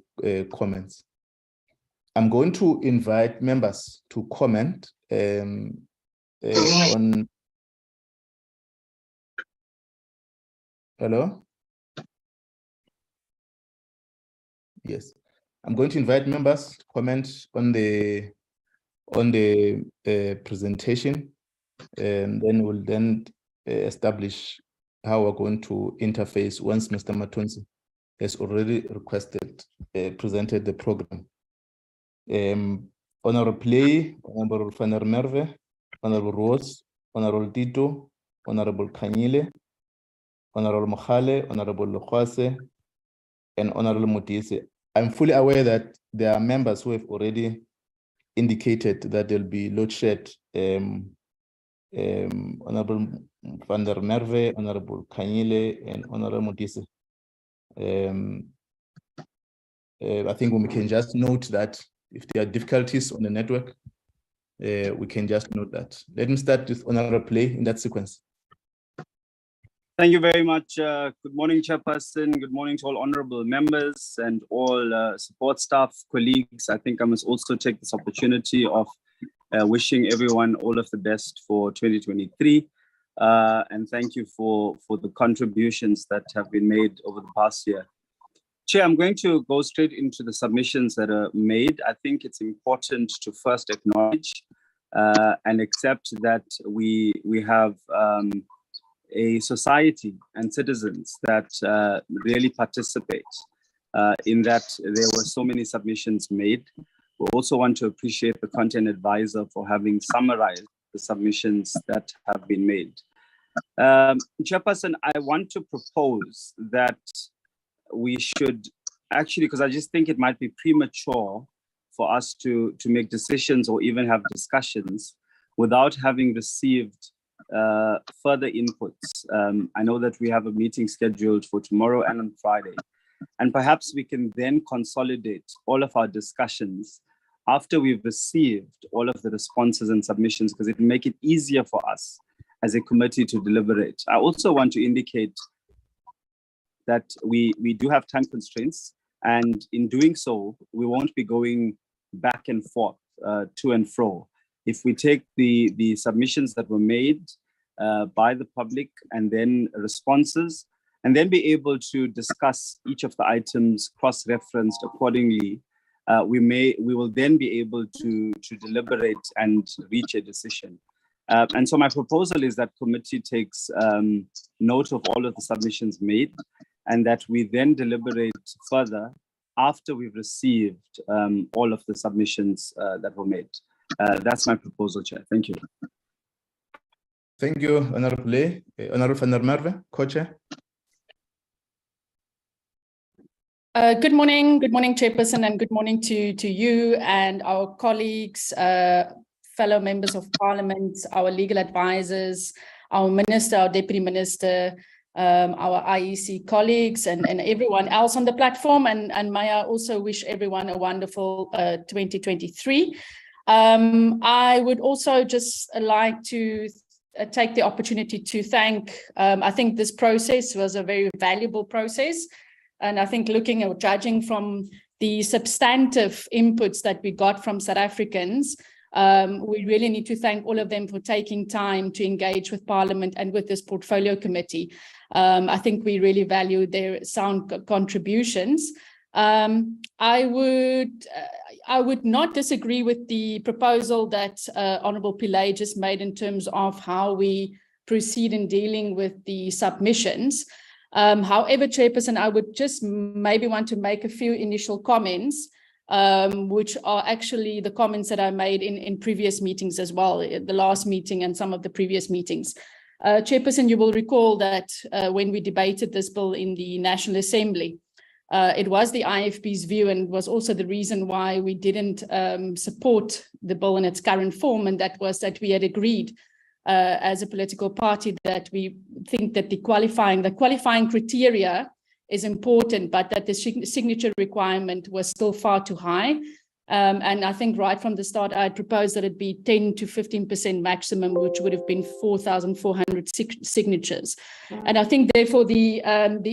comments. I'm going to invite members to comment on. Hello? Yes, I'm going to invite members to comment on the presentation, and then we'll establish how we're going to interface once Mr. Matonsi has already presented the program. Honorable Play, Honorable Van der Merwe, Honorable Rose, Honorable Tito, Honorable Kanyile, Honorable Mohale, Honorable Lokwase, and Honorable Mutise. I'm fully aware that there are members who have already indicated that there'll be load shed. Honorable Van der Merwe, Honorable Kanyile, and Honorable Mutise. I think we can just note that if there are difficulties on the network, we can just note that. Let me start with Honorable Play in that sequence. Thank you very much. Good morning, Chairperson. Good morning to all honorable members and all support staff, colleagues. I think I must also take this opportunity of wishing everyone all of the best for 2023. And thank you for the contributions that have been made over the past year. Chair, I'm going to go straight into the submissions that are made. I think it's important to first acknowledge and accept that we have a society and citizens that really participate in that there were so many submissions made. We also want to appreciate the content advisor for having summarized the submissions that have been made. Chairperson, I want to propose that we should actually, because I just think it might be premature for us to make decisions or even have discussions without having received further inputs. I know that we have a meeting scheduled for tomorrow and on Friday, and perhaps we can then consolidate all of our discussions after we've received all of the responses and submissions, because it will make it easier for us as a committee to deliberate. I also want to indicate that we do have time constraints, and in doing so, we won't be going back and forth to and fro. If we take the submissions that were made by the public and then responses, and then be able to discuss each of the items cross-referenced accordingly, we will then be able to deliberate and reach a decision. And so my proposal is that committee takes note of all of the submissions made, and that we then deliberate further after we've received all of the submissions that were made. That's my proposal, Chair. Thank you. Thank you, Honorable Play. Honorable Van der Merwe, Co-Chair. Good morning, Chairperson, and good morning to you and our colleagues, fellow members of Parliament, our legal advisors, our Minister, our Deputy Minister, our IEC colleagues, and everyone else on the platform. And may I also wish everyone a wonderful 2023. I would also just like to take the opportunity to thank, I think this process was a very valuable process. And I think looking or judging from the substantive inputs that we got from South Africans, we really need to thank all of them for taking time to engage with Parliament and with this portfolio committee. I think we really value their sound contributions. I would not disagree with the proposal that Honourable Pillay just made in terms of how we proceed in dealing with the submissions. However, Chairperson, I would just maybe want to make a few initial comments, which are actually the comments that I made in previous meetings as well, the last meeting and some of the previous meetings. Chairperson, you will recall that when we debated this bill in the National Assembly, it was the IFP's view and was also the reason why we didn't support the bill in its current form, and that was that we had agreed as a political party that we think that the qualifying criteria is important, but that the signature requirement was still far too high. And I think right from the start, I had proposed that it be 10 to 15% maximum, which would have been 4,400 signatures. And I think therefore the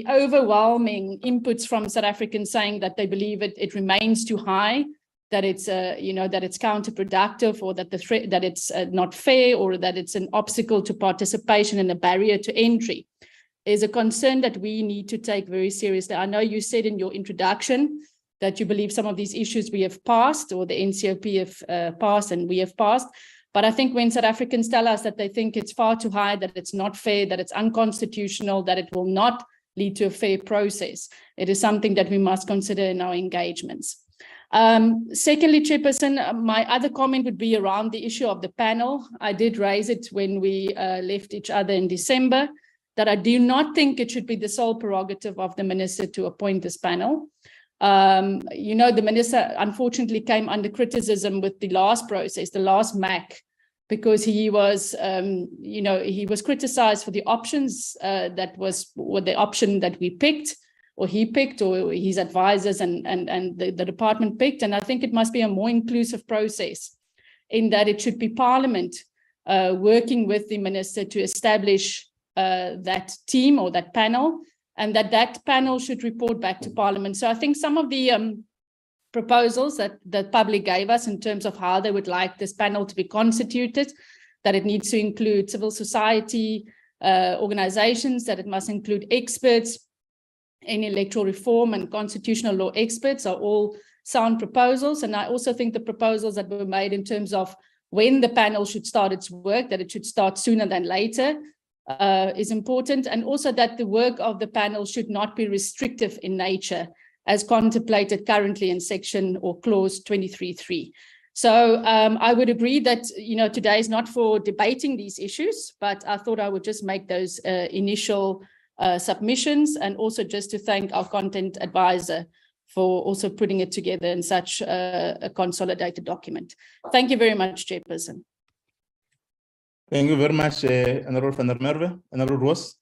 overwhelming inputs from South Africans saying that they believe it remains too high, that it's that it's counterproductive, or that that it's not fair, or that it's an obstacle to participation and a barrier to entry, is a concern that we need to take very seriously. I know you said in your introduction that you believe some of these issues we have passed, or the NCOP have passed and we have passed. But I think when South Africans tell us that they think it's far too high, that it's not fair, that it's unconstitutional, that it will not lead to a fair process, it is something that we must consider in our engagements. Secondly, Chairperson, my other comment would be around the issue of the panel. I did raise it when we left each other in December, that I do not think it should be the sole prerogative of the minister to appoint this panel. The minister unfortunately came under criticism with the last process, the last MAC, because he was criticized for the options that was the option that we picked, or he picked, or his advisors and the department picked. And I think it must be a more inclusive process, in that it should be Parliament working with the minister to establish that team or that panel, and that panel should report back to Parliament. So I think some of the proposals that the public gave us in terms of how they would like this panel to be constituted, that it needs to include civil society organizations, that it must include experts in electoral reform and constitutional law experts, are all sound proposals. And I also think the proposals that were made in terms of when the panel should start its work, that it should start sooner than later, is important. And also that the work of the panel should not be restrictive in nature, as contemplated currently in section or clause 23.3. So I would agree that, today is not for debating these issues, but I thought I would just make those initial submissions, and also just to thank our content advisor for also putting it together in such a consolidated document. Thank you very much, Chairperson. Thank you very much, Honorable van der Merwe. Honorable Roos.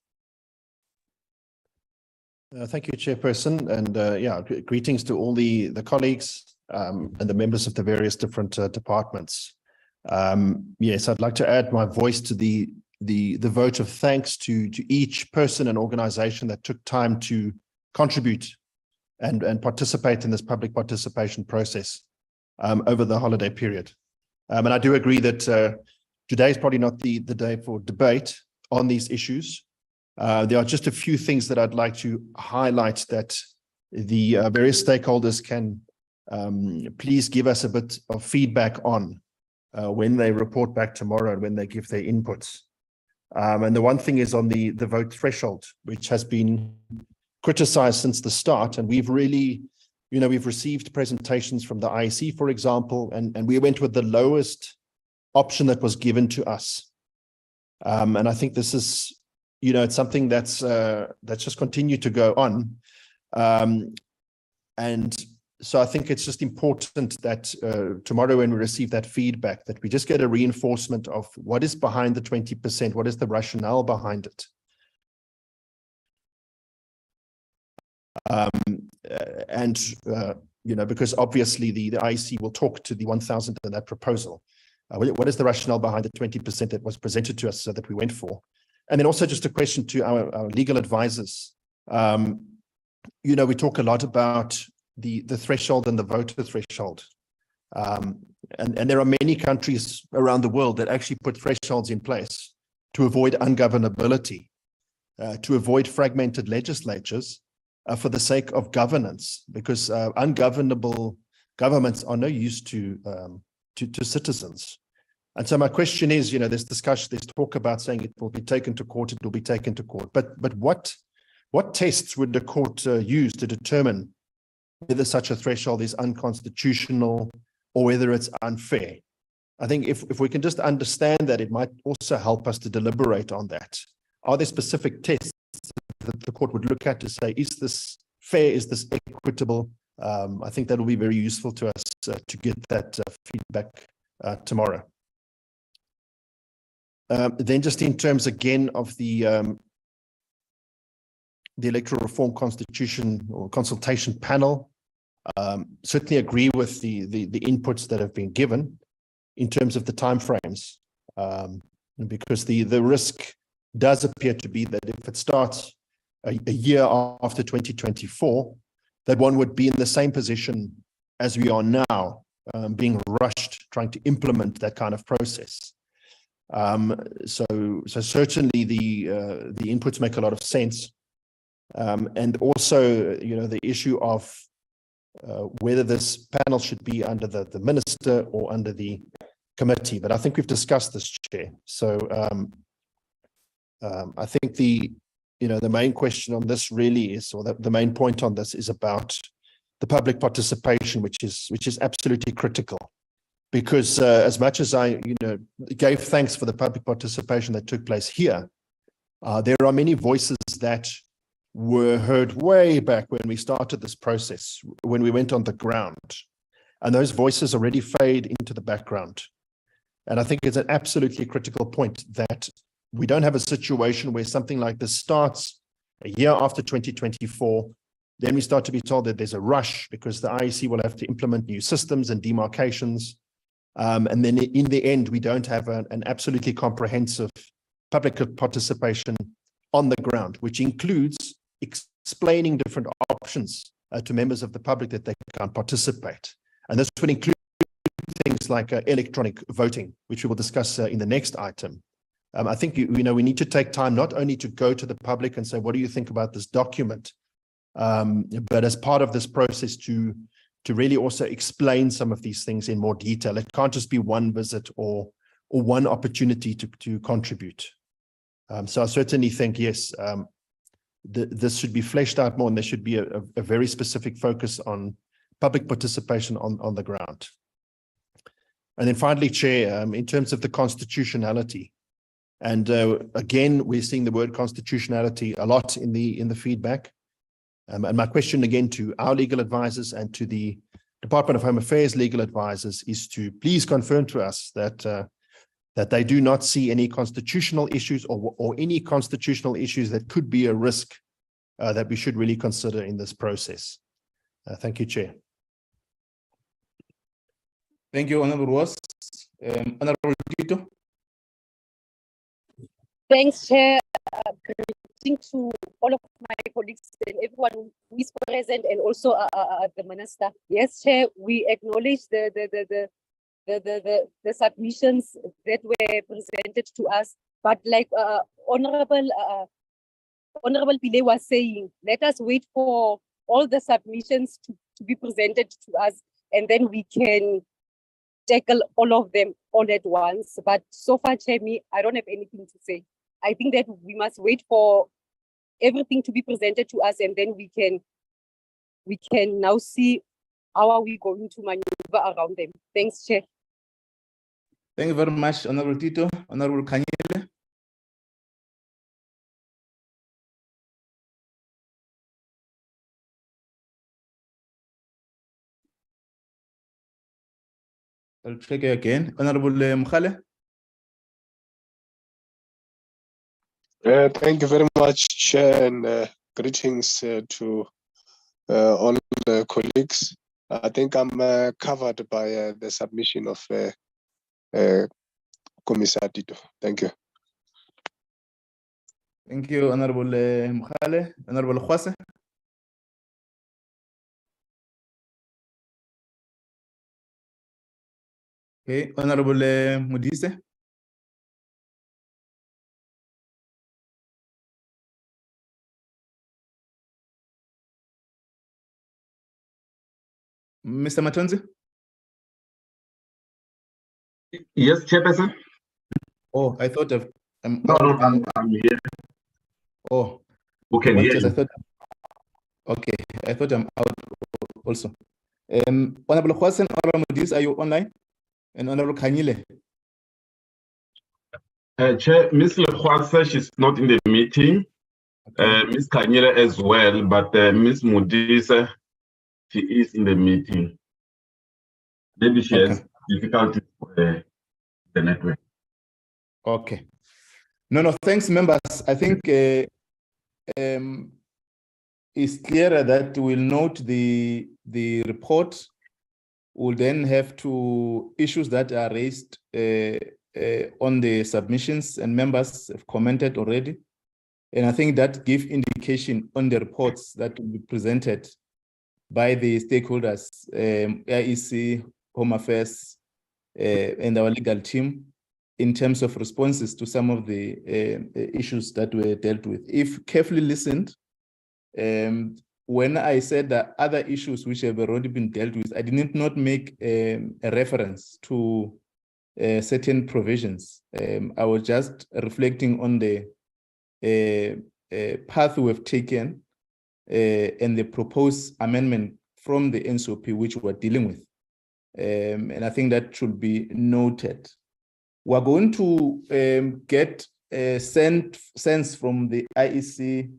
Thank you, Chairperson, and greetings to all the colleagues and the members of the various different departments. Yes, I'd like to add my voice to the vote of thanks to each person and organization that took time to contribute and participate in this public participation process over the holiday period. And I do agree that today is probably not the day for debate on these issues. There are just a few things that I'd like to highlight that the various stakeholders can please give us a bit of feedback on when they report back tomorrow and when they give their inputs. And the one thing is on the vote threshold, which has been criticized since the start. And we've really, we've received presentations from the IEC, for example, and we went with the lowest option that was given to us. And I think this is, it's something that's just continued to go on. And so I think it's just important that tomorrow when we receive that feedback, that we just get a reinforcement of what is behind the 20%, what is the rationale behind it. Because obviously the IEC will talk to the 1,000 in that proposal. What is the rationale behind the 20% that was presented to us so that we went for? And then also just a question to our legal advisors. We talk a lot about the threshold and the voter threshold. And there are many countries around the world that actually put thresholds in place to avoid ungovernability, to avoid fragmented legislatures for the sake of governance, because ungovernable governments are no use to citizens. And so my question is, there's discussion, there's talk about saying it will be taken to court, it will be taken to court. But what what tests would the court use to determine whether such a threshold is unconstitutional or whether it's unfair? I think if we can just understand that, it might also help us to deliberate on that. Are there specific tests that the court would look at to say, is this fair, is this equitable? I think that will be very useful to us to get that feedback tomorrow. Then just in terms again of the Electoral Reform Constitution or Consultation Panel, certainly agree with the inputs that have been given in terms of the timeframes, because the risk does appear to be that if it starts a year after 2024, that one would be in the same position as we are now, being rushed trying to implement that kind of process. So certainly the inputs make a lot of sense, and also, you know, the issue of whether this panel should be under the minister or under the committee. But I think we've discussed this, Chair. So I think the main question on this really is, or the main point on this is about the public participation, which is absolutely critical. Because as much as I, gave thanks for the public participation that took place here, there are many voices that were heard way back when we started this process, when we went on the ground. And those voices already fade into the background. And I think it's an absolutely critical point that we don't have a situation where something like this starts a year after 2024. Then we start to be told that there's a rush because the IEC will have to implement new systems and demarcations. And then in the end, we don't have an absolutely comprehensive public participation on the ground, which includes explaining different options to members of the public that they can participate. And this would include things like electronic voting, which we will discuss in the next item. I think, we need to take time not only to go to the public and say, what do you think about this document? But as part of this process to really also explain some of these things in more detail. It can't just be one visit or one opportunity to contribute. So I certainly think, yes, this should be fleshed out more, and there should be a very specific focus on public participation on the ground. And then finally, Chair, in terms of the constitutionality, and again, we're seeing the word constitutionality a lot in the feedback. And my question again to our legal advisors and to the Department of Home Affairs legal advisors is to please confirm to us that they do not see any constitutional issues or any constitutional issues that could be a risk that we should really consider in this process. Thank you, Chair. Thank you, Honorable Ross. Honorable Tito. Thanks, Chair. Greetings to all of my colleagues and everyone who is present, and also the Minister. Yes, Chair, we acknowledge the submissions that were presented to us. But like Honorable Pile was saying, let us wait for all the submissions to be presented to us, and then we can tackle all of them all at once. But so far, Chair, I don't have anything to say. I think that we must wait for everything to be presented to us, and then we can now see how are we going to maneuver around them. Thanks, Chair. Thank you very much, Honorable Tito. Honorable Kanyele. I'll check you again. Honorable Mkhale. Thank you very much, Chair, and greetings to all the colleagues. I think I'm covered by the submission of Commissar Tito. Thank you. Thank you, Honorable Mkhale. Honorable Khwase. Okay, Honorable Modise. Mr. Matonzi? Yes, Chairperson. Oh, I thought I'm No, I'm here. Oh, Who can hear Watchers, you? I thought. Okay, I thought I'm out also. Honorable Hwasen, Honorable Modise, are you online? And Honorable Kanyile. Chair, Ms. Lekhwasa, she's not in the meeting. Ms. Kanyele as well, but Ms. Modise, she is in the meeting. Maybe she has difficulties with the network. Okay. No, thanks, members. I think it's clearer that we'll note the report. We'll then have to issues that are raised on the submissions, and members have commented already. And I think that gives indication on the reports that will be presented by the stakeholders, IEC, Home Affairs, and our legal team in terms of responses to some of the issues that were dealt with. If carefully listened, when I said that other issues which have already been dealt with, I did not make a reference to certain provisions. I was just reflecting on the path we have taken and the proposed amendment from the NCOP which we're dealing with. And I think that should be noted. We're going to get a sense from the IEC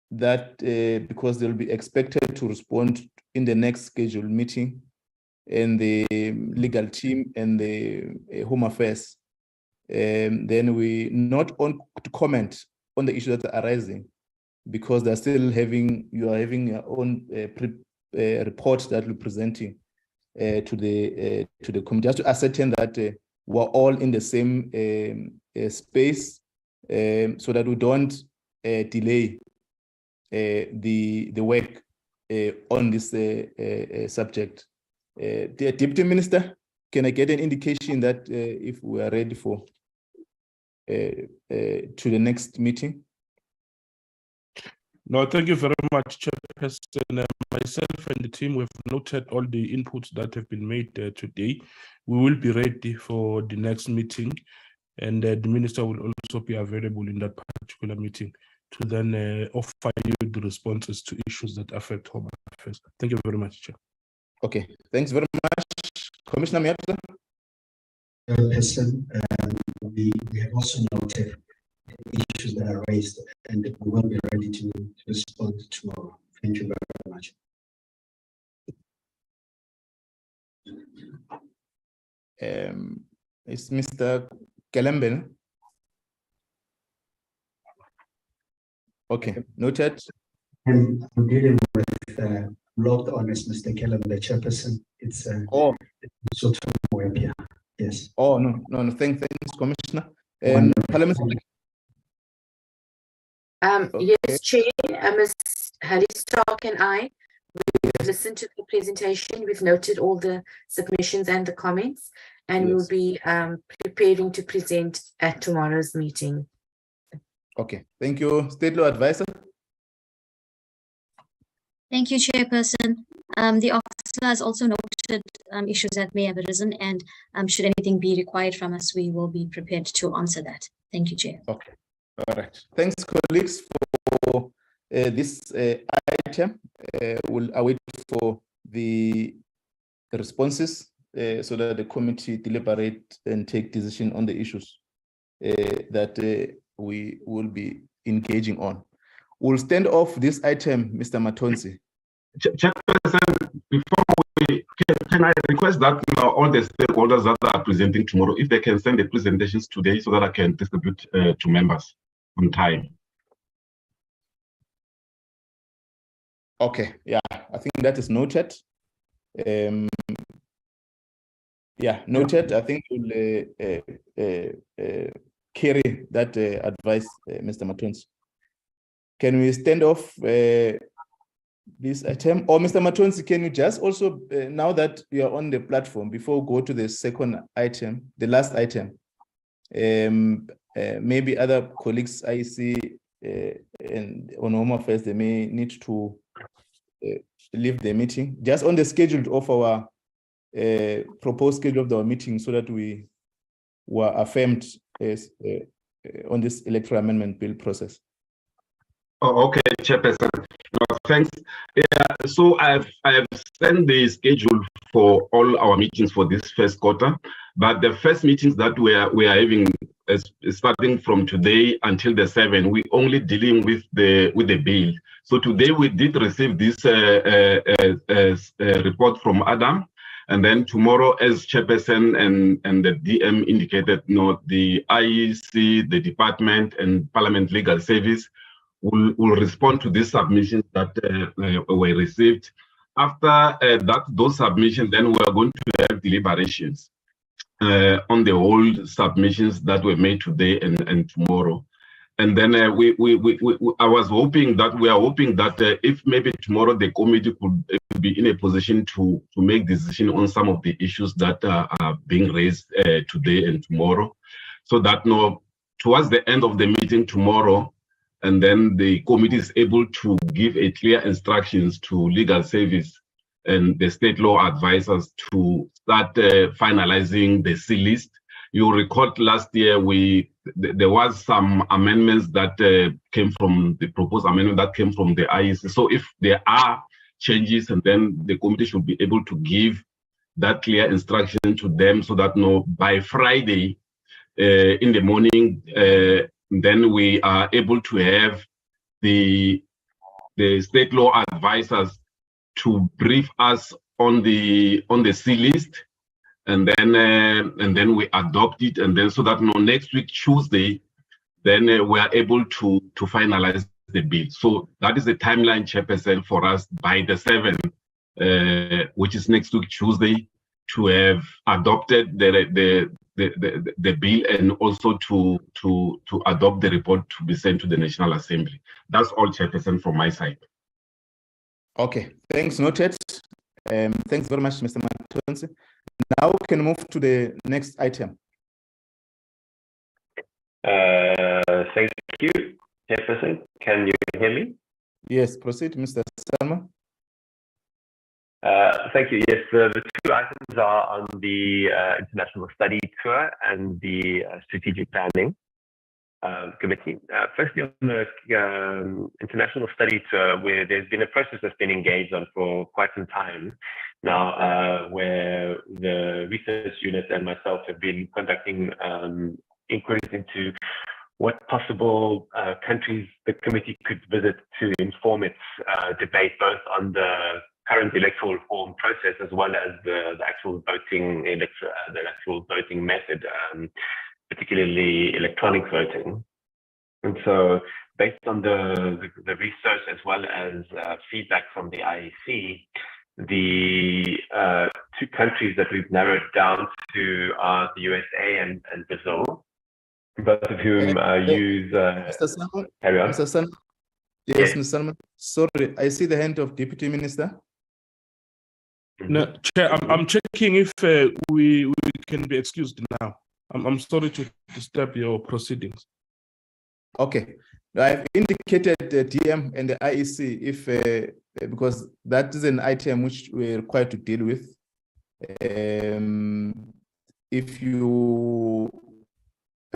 that because they'll be expected to respond in the next scheduled meeting, and the legal team and the Home Affairs, then we not on to comment on the issues that are arising, because they're still having, you are having your own report that we're presenting to the committee, just to ascertain that we're all in the same space, so that we don't delay the work on this subject. The Deputy Minister, can I get an indication that if we are ready for to the next meeting? No, thank you very much, Chairperson. Myself and the team, we've noted all the inputs that have been made today. We will be ready for the next meeting, and the Minister will also be available in that particular meeting to then offer you the responses to issues that affect Home Affairs. Thank you very much, Chair. Okay, thanks very much. Commissioner Miata. Person, we have also noted the issues that are raised, and we will be ready to respond tomorrow. Thank you very much. It's Mr. Kelembe. Okay, noted. I'm dealing with logged on as Mr. Kelembe, the chairperson. It's so here. Yes. Oh, no. Thanks, Commissioner. Parliament. Okay. Yes, Chair, Ms. Hallie Stark and I, we've listened to the presentation, we've noted all the submissions and the comments, and we'll be preparing to present at tomorrow's meeting. Okay, thank you. State Law Advisor. Thank you, Chairperson. The officer has also noted issues that may have arisen, and should anything be required from us, we will be prepared to answer that. Thank you, Chair. Okay, all right. Thanks, colleagues, for this item. We'll await for the responses so that the committee deliberate and take decision on the issues that we will be engaging on. We'll stand off this item, Mr. Matonzi. Chairperson, before can I request that all the stakeholders that are presenting tomorrow, if they can send the presentations today so that I can distribute to members on time. Okay, yeah, I think that is noted. Yeah, noted. I think we'll carry that advice, Mr. Matonzi. Can we stand off this item? Or Mr. Matonzi, can you just also, now that you are on the platform, before we go to the second item, the last item, maybe other colleagues I see and on Home Affairs, they may need to leave the meeting, just on the schedule of our proposed schedule of our meeting, so that we were affirmed as, on this electoral amendment bill process. Oh, okay, Chairperson. No, thanks. Yeah, so I have sent the schedule for all our meetings for this first quarter, but the first meetings that we are having starting from today until the 7th, we only dealing with the bill. So today we did receive this report from Adam, and then tomorrow, as Chairperson and the DM indicated, the IEC, the Department, and Parliament Legal Service will respond to these submissions that were received. After those submissions, then we are going to have deliberations on the whole submissions that were made today and tomorrow. And then we are hoping that if maybe tomorrow the committee could be in a position to make decision on some of the issues that are being raised today and tomorrow, so that towards the end of the meeting tomorrow, and then the committee is able to give a clear instructions to legal service and the state law advisors to start finalizing the C list. You recall last year there was some amendments that came from the proposed amendment that came from the IEC. So if there are changes, and then the committee should be able to give that clear instruction to them, so that by Friday in the morning, then we are able to have the state law advisors to brief us on the C list, and then we adopt it, and then so that next week Tuesday, then we are able to finalize the bill. So that is the timeline, Chairperson, for us by the 7th, which is next week Tuesday, to have adopted the bill, and also to adopt the report to be sent to the National Assembly. That's all, Chairperson, from my side. Okay, thanks, noted. Thanks very much, Mr. Matonsi. Now we can move to the next item. Thank you, Chairperson. Can you hear me? Yes, proceed, Mr. Salma. Thank you. Yes, the two items are on the international study tour and the strategic planning committee. Firstly, on the international study tour, where there's been a process that's been engaged on for quite some time now, where the research unit and myself have been conducting inquiries into what possible countries the committee could visit to inform its debate, both on the current electoral reform process as well as the actual voting method, particularly electronic voting. And so, based on the research as well as feedback from the IEC, the two countries that we've narrowed down to are the USA and Brazil, both of whom use. Mr. Salman, carry on. Mr. Salman. Yes, Mr. Salman. Sorry, I see the hand of Deputy Minister. No, Chair, I'm checking if we can be excused now. I'm sorry to disturb your proceedings. Okay, I've indicated the DM and the IEC if because that is an item which we're required to deal with. If you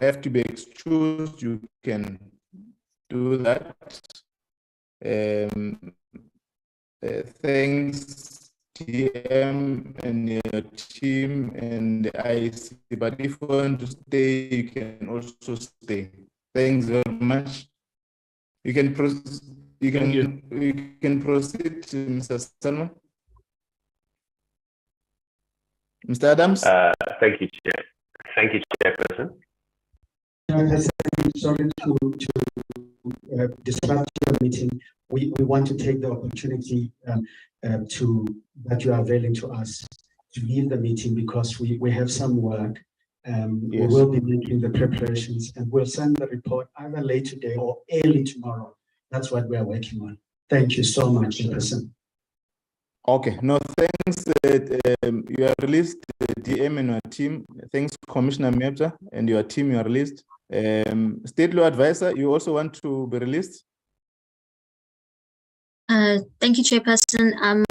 have to be excused, you can do that. Thanks, TM and your team and the IEC, but if you want to stay, you can also stay. Thanks very much. You can proceed. You can proceed, Mr. Salman. Mr. Adams. Thank you, Chair. Thank you, Chairperson. Sorry to disrupt your meeting. We want to take the opportunity that you are availing to us to leave the meeting, because we have some work. Yes. We will be making the preparations, and we'll send the report either late today or early tomorrow. That's what we are working on. Thank you so much, Chairperson. Okay, no, thanks. You are released, DM and your team. Thanks, Commissioner Mepta and your team, you are released. State law advisor, you also want to be released? Thank you, Chairperson.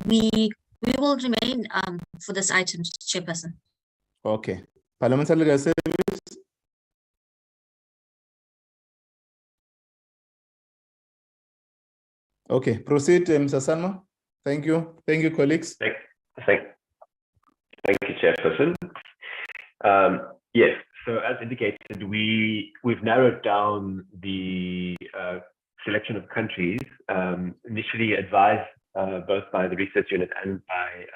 We will remain for this item, Chairperson. Okay. Parliamentary Legal Service. Okay, proceed, Mr. Sanma. Thank you. Thank you, colleagues. Thank you, Chairperson. Yes, so as indicated, we've narrowed down the selection of countries, initially advised both by the research unit and by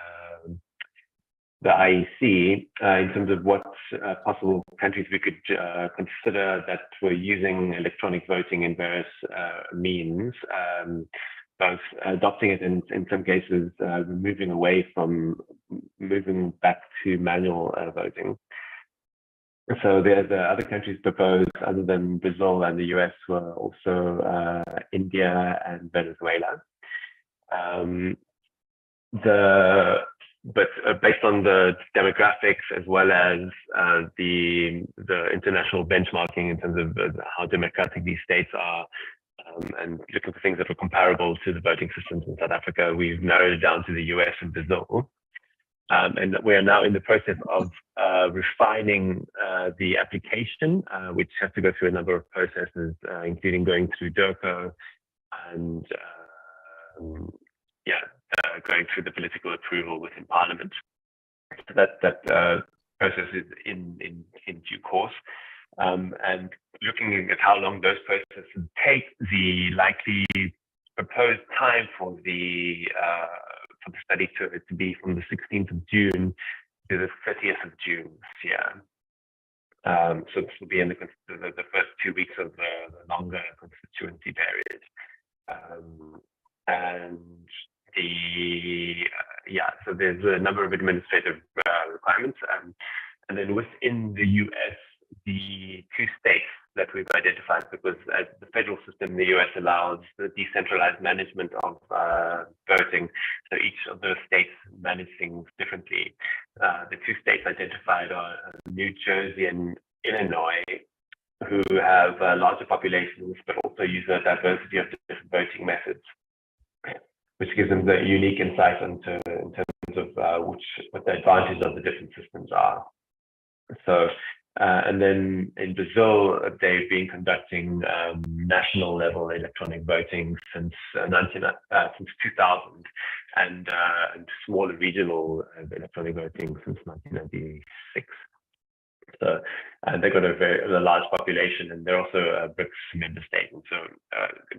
the IEC in terms of what possible countries we could consider that were using electronic voting in various means, both adopting it and in some cases moving back to manual voting. So the other countries proposed, other than Brazil and the US, were also India and Venezuela. But based on the demographics as well as the international benchmarking in terms of how democratic these states are, and looking for things that are comparable to the voting systems in South Africa, we've narrowed it down to the US and Brazil. And we are now in the process of refining the application, which has to go through a number of processes, including going through DIRCO and going through the political approval within Parliament. So that process is in due course. And looking at how long those processes take, the likely proposed time for the study to be from the 16th of June to the 30th of June this year. So this will be in the first 2 weeks of the longer constituency period. So there's a number of administrative requirements. And then within the US, the 2 states that we've identified, because the federal system in the US allows the decentralized management of voting, so each of those states manage things differently. The 2 states identified are New Jersey and Illinois, who have larger populations, but also use a diversity of different voting methods, which gives them the unique insight in terms of what the advantages of the different systems are. So, and then in Brazil, they've been conducting national level electronic voting since 2000, and smaller regional electronic voting since 1996. So, and they've got a large population, and they're also a BRICS member state. And so,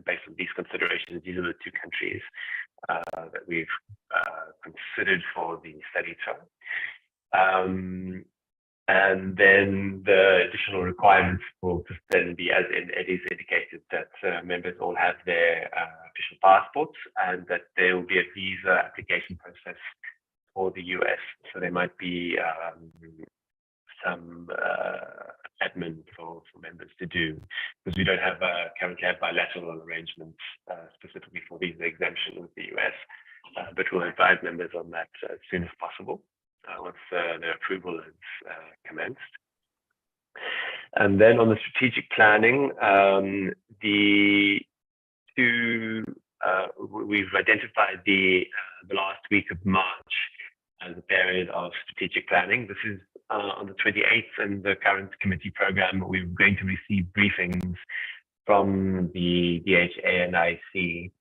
based on these considerations, these are the 2 countries that we've considered for the study trial. And then the additional requirements will just then be, as Eddie's indicated, that members all have their official passports, and that there will be a visa application process for the US. So there might be some admin for members to do, because we don't have currently have bilateral arrangements specifically for visa exemption with the US, but we'll advise members on that as soon as possible once the approval is commenced. And then on the strategic planning, we've identified the last week of March as a period of strategic planning. This is on the 28th, and the current committee program, we're going to receive briefings from the DHA and IC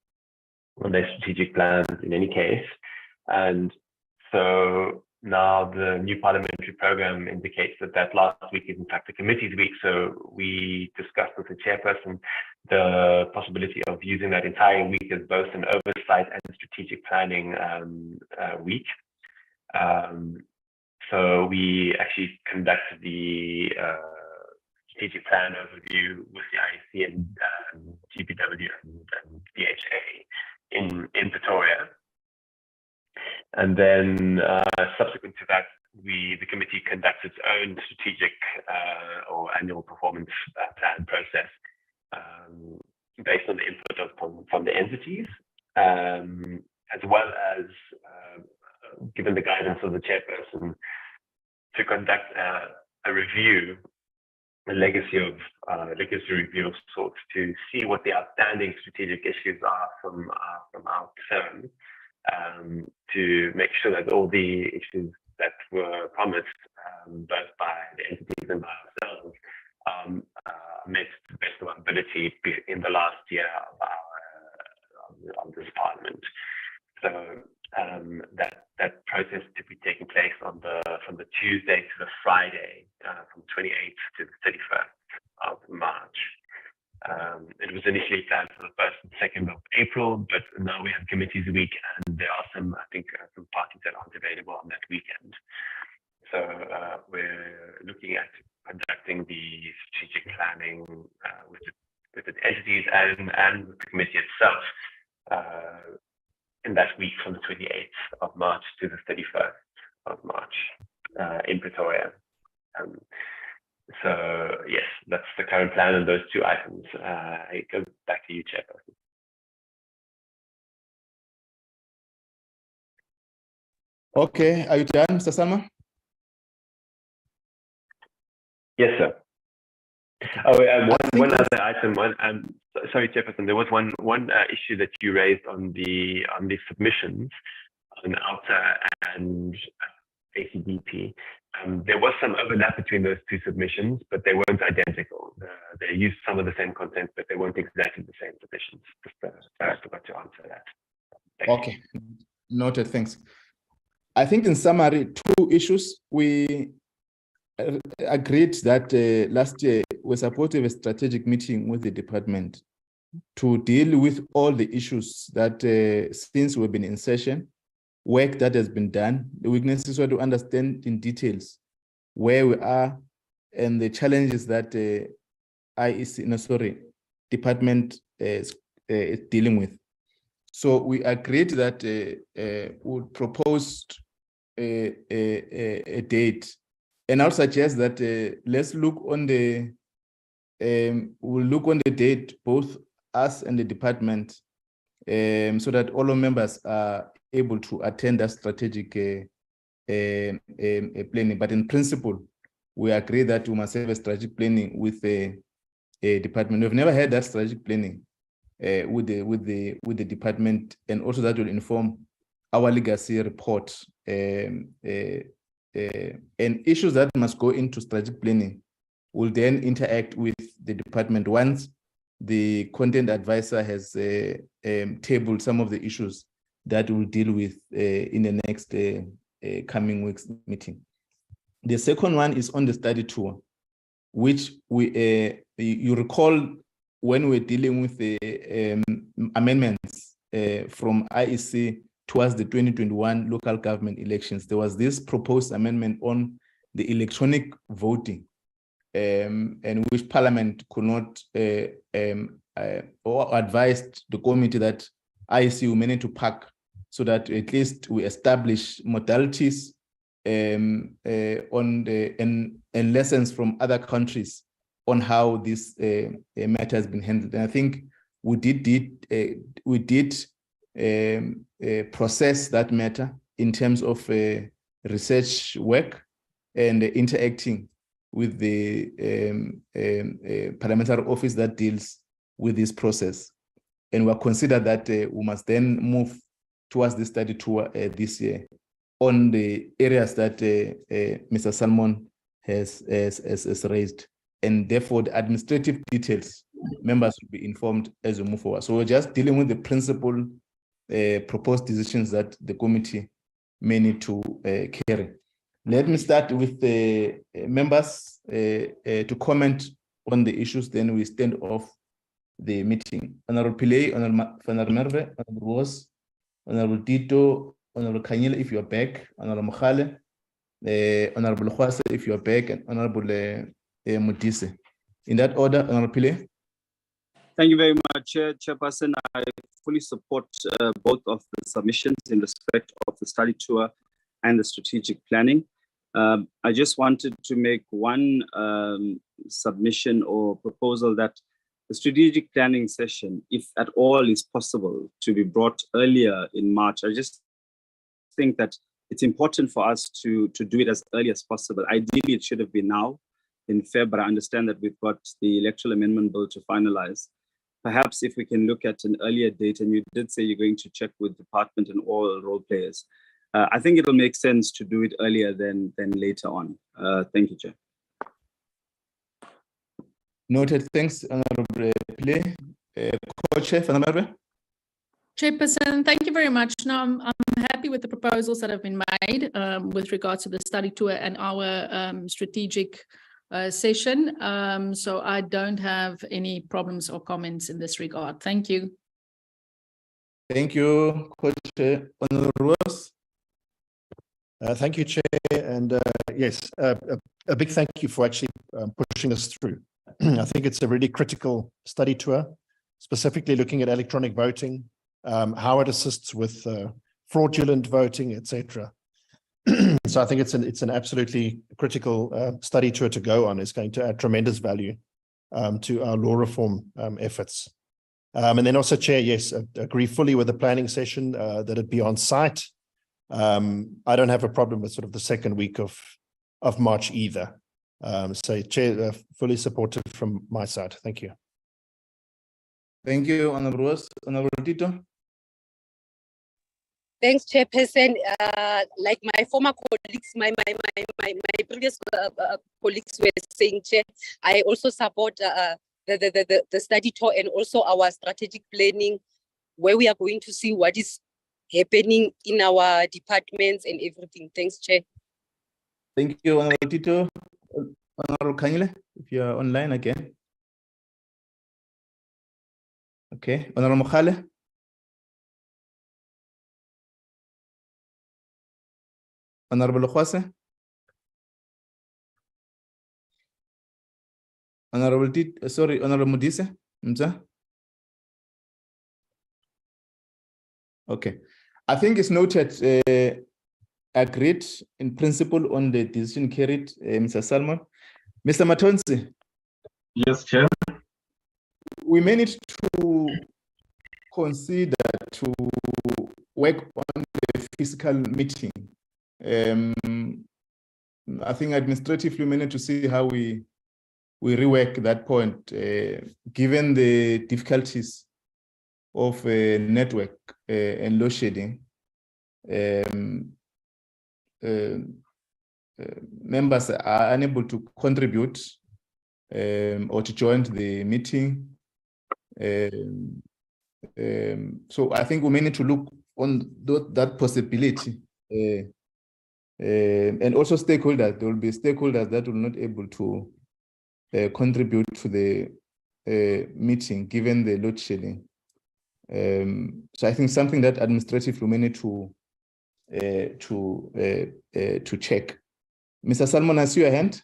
on their strategic plans in any case. And so now the new parliamentary program indicates that last week is in fact the committee's week. So we discussed with the chairperson the possibility of using that entire week as both an oversight and strategic planning week. So we actually conducted the strategic plan overview with the IEC and GPW and DHA in Pretoria. And then subsequent to that, the committee conducts its own strategic or annual performance plan process based on the input from the entities, as well as given the guidance of the chairperson to conduct a review, a legacy review of sorts, to see what the outstanding strategic issues are from our term, to make sure that all the issues that were promised both by the entities and by ourselves met to the best of our ability in the last year of 2nd of April, but now we have committees week, and there are some, I think, some parties that aren't available on that weekend. So we're looking at conducting the strategic planning with the entities and with the committee itself in that week from the 28th of March to the 31st of March in Pretoria. So yes, that's the current plan on those two items. I go back to you, Chairperson. Okay, are you done, Mr. Salma? Yes, sir. Oh, one other item. Sorry, Chairperson. There was one issue that you raised on the submissions on ALTA and ACDP. There was some overlap between those two submissions, but they weren't identical. They used some of the same content, but they weren't exactly the same submissions. I forgot to answer that. Okay, noted. Thanks. I think in summary, two issues. We agreed that last year we're supposed to have a strategic meeting with the department to deal with all the issues that since we've been in session, work that has been done, the weaknesses were to understand in details where we are and the challenges that department is dealing with. So we agreed that we'll propose a date, and I'll suggest that let's look on the we'll look on the date, both us and the department, so that all our members are able to attend that strategic planning. But in principle, we agree that we must have a strategic planning with the department. We've never had that strategic planning with the department, and also that will inform our legacy report. And issues that must go into strategic planning will then interact with the department once the content advisor has tabled some of the issues that we'll deal with in the next coming week's meeting. The second one is on the study tour, which we you recall when we're dealing with the amendments from IEC towards the 2021 local government elections. There was this proposed amendment on the electronic voting, and which Parliament could not or advised the committee that IEC will manage to pack so that at least we establish modalities on the and lessons from other countries on how this matter has been handled. And I think we did process that matter in terms of research work and interacting with the parliamentary office that deals with this process. And we're considered that we must then move towards the study tour this year on the areas that Mr. Salmon has raised. And therefore, the administrative details, members will be informed as we move forward. So we're just dealing with the principal proposed decisions that the committee may need to carry. Let me start with the members to comment on the issues, then we stand off the meeting. Honorable Pillay, Honorable Merve, Honorable Ross, Honorable Tito, Honorable Kanyile, if you're back, Honorable Mokhale, Honorable Khwase, if you're back, and Honorable Modise. In that order, Honorable Pillay. Thank you very much, Chairperson. I fully support both of the submissions in respect of the study tour and the strategic planning. I just wanted to make one submission or proposal that the strategic planning session, if at all is possible, to be brought earlier in March. I just think that it's important for us to do it as early as possible. Ideally, it should have been now in February. I understand that we've got the electoral amendment bill to finalize. Perhaps if we can look at an earlier date, and you did say you're going to check with department and all role players, I think it'll make sense to do it earlier than later on. Thank you, Chair. Noted. Thanks, Honorable Pillay. Co-Chair, Honorable. Chairperson, thank you very much. Now, I'm happy with the proposals that have been made with regards to the study tour and our strategic session. So I don't have any problems or comments in this regard. Thank you. Thank you, Coach Honorable Ross. Thank you, Chair. And yes, a big thank you for actually pushing us through. I think it's a really critical study tour, specifically looking at electronic voting, how it assists with fraudulent voting, etc. So I think it's an absolutely critical study tour to go on. It's going to add tremendous value to our law reform efforts. And then also, Chair, yes, I agree fully with the planning session that it be on site. I don't have a problem with sort of the second week of March either. So, Chair, fully supportive from my side. Thank you. Thank you, Honorable Ross. Honorable Tito. Thanks, Chairperson. Like my former colleagues, my previous colleagues were saying, Chair, I also support the study tour and also our strategic planning, where we are going to see what is happening in our departments and everything. Thanks, Chair. Thank you, Honorable Tito. Honorable Kanyile, if you are online again. Okay, Honorable Mokhale. Honorable Khwase. Honorable Honorable Modise. Okay, I think it's noted, agreed in principle on the decision carried, Mr. Salmon. Mr. Matonsi. Yes, Chair. We managed to consider to work on the fiscal meeting. I think administratively we managed to see how we rework that point, given the difficulties of network and load shedding. Members are unable to contribute or to join the meeting. So I think we may need to look on that possibility. And also stakeholders, there will be stakeholders that will not able to contribute to the meeting given the load shedding. So I think something that administratively we may need to check. Mr. Salmon, I see your hand.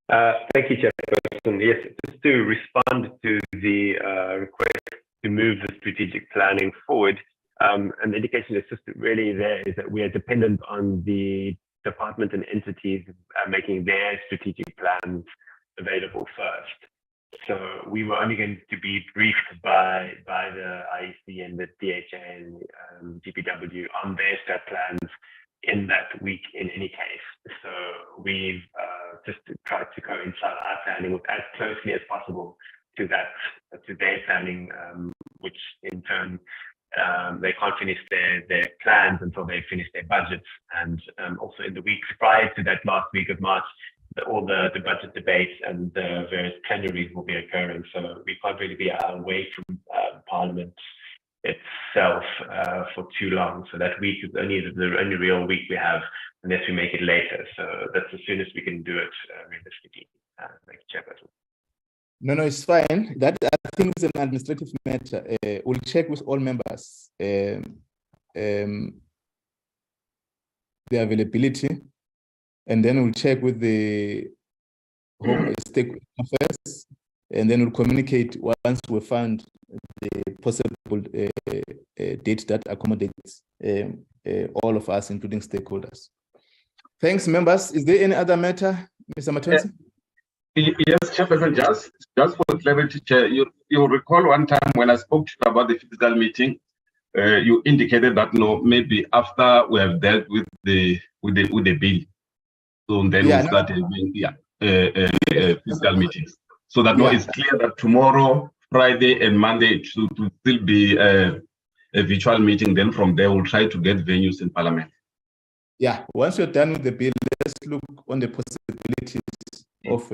Thank you, Chairperson. Yes, just to respond to the request to move the strategic planning forward, and the indication is just really there is that we are dependent on the department and entities making their strategic plans available first. So we were only going to be briefed by the IEC and the DHA and GPW on their strat plans in that week in any case. So we've just tried to coincide our planning as closely as possible to their planning, which in turn they can't finish their plans until they finish their budgets. And also in the weeks prior to that last week of March, all the budget debates and the various plenaries will be occurring. So we can't really be away from Parliament itself for too long. So that week is only the only real week we have unless we make it later. So that's as soon as we can do it realistically. Thank you, Chairperson. No, it's fine. That I think is an administrative matter. We'll check with all members the availability, and then we'll check with the home stakeholder first, and then we'll communicate once we find the possible date that accommodates all of us, including stakeholders. Thanks, members. Is there any other matter, Mr. Matonsi? Yes, Chairperson, just for clarity, Chair, you recall one time when I spoke to you about the physical meeting, you indicated that no, maybe after we have dealt with the bill, so then we'll start having physical meetings. So that no, it's clear that tomorrow, Friday, and Monday it should still be a virtual meeting. Then from there, we'll try to get venues in Parliament. Yeah, once you're done with the bill, let's look on the possibilities of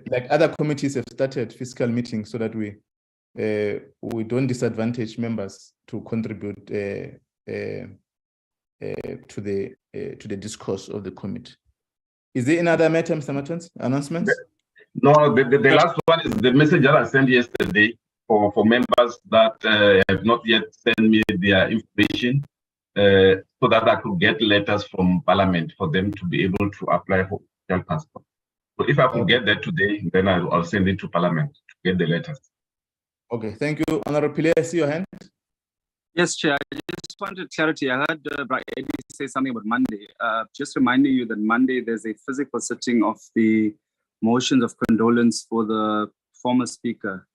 like other committees have started fiscal meetings so that we don't disadvantage members to contribute to the discourse of the committee. Is there another matter, Mr. Matonsi? Announcements? No, the last one is the message that I sent yesterday for members that have not yet sent me their information so that I could get letters from Parliament for them to be able to apply for official passport. So if I could get that today, then I'll send it to Parliament to get the letters. Okay, thank you. Honorable Pillay, I see your hand. Yes, Chair. I just wanted clarity. I heard Brian say something about Monday. Just reminding you that Monday there's a physical sitting of the motions of condolence for the former Speaker,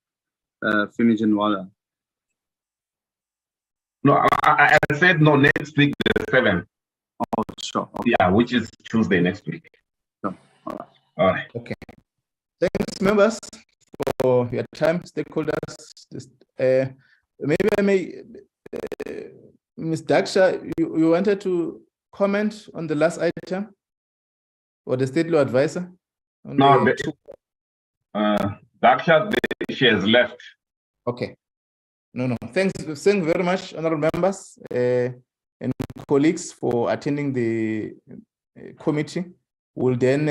Fini Janwala. No, I said no, next week, the 7th. Oh, sure. Okay. Yeah, which is Tuesday next week. Sure. All right. All right. Okay. Thanks, members, for your time, stakeholders. Maybe I may, Ms. Daksha, you wanted to comment on the last item, or the state law advisor? No, Daksha, she has left. Okay. No. Thanks very much, honorable members and colleagues, for attending the committee. We'll then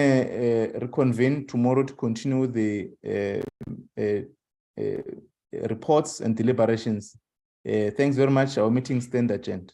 reconvene tomorrow to continue the reports and deliberations. Thanks very much. Our meeting stands adjourned.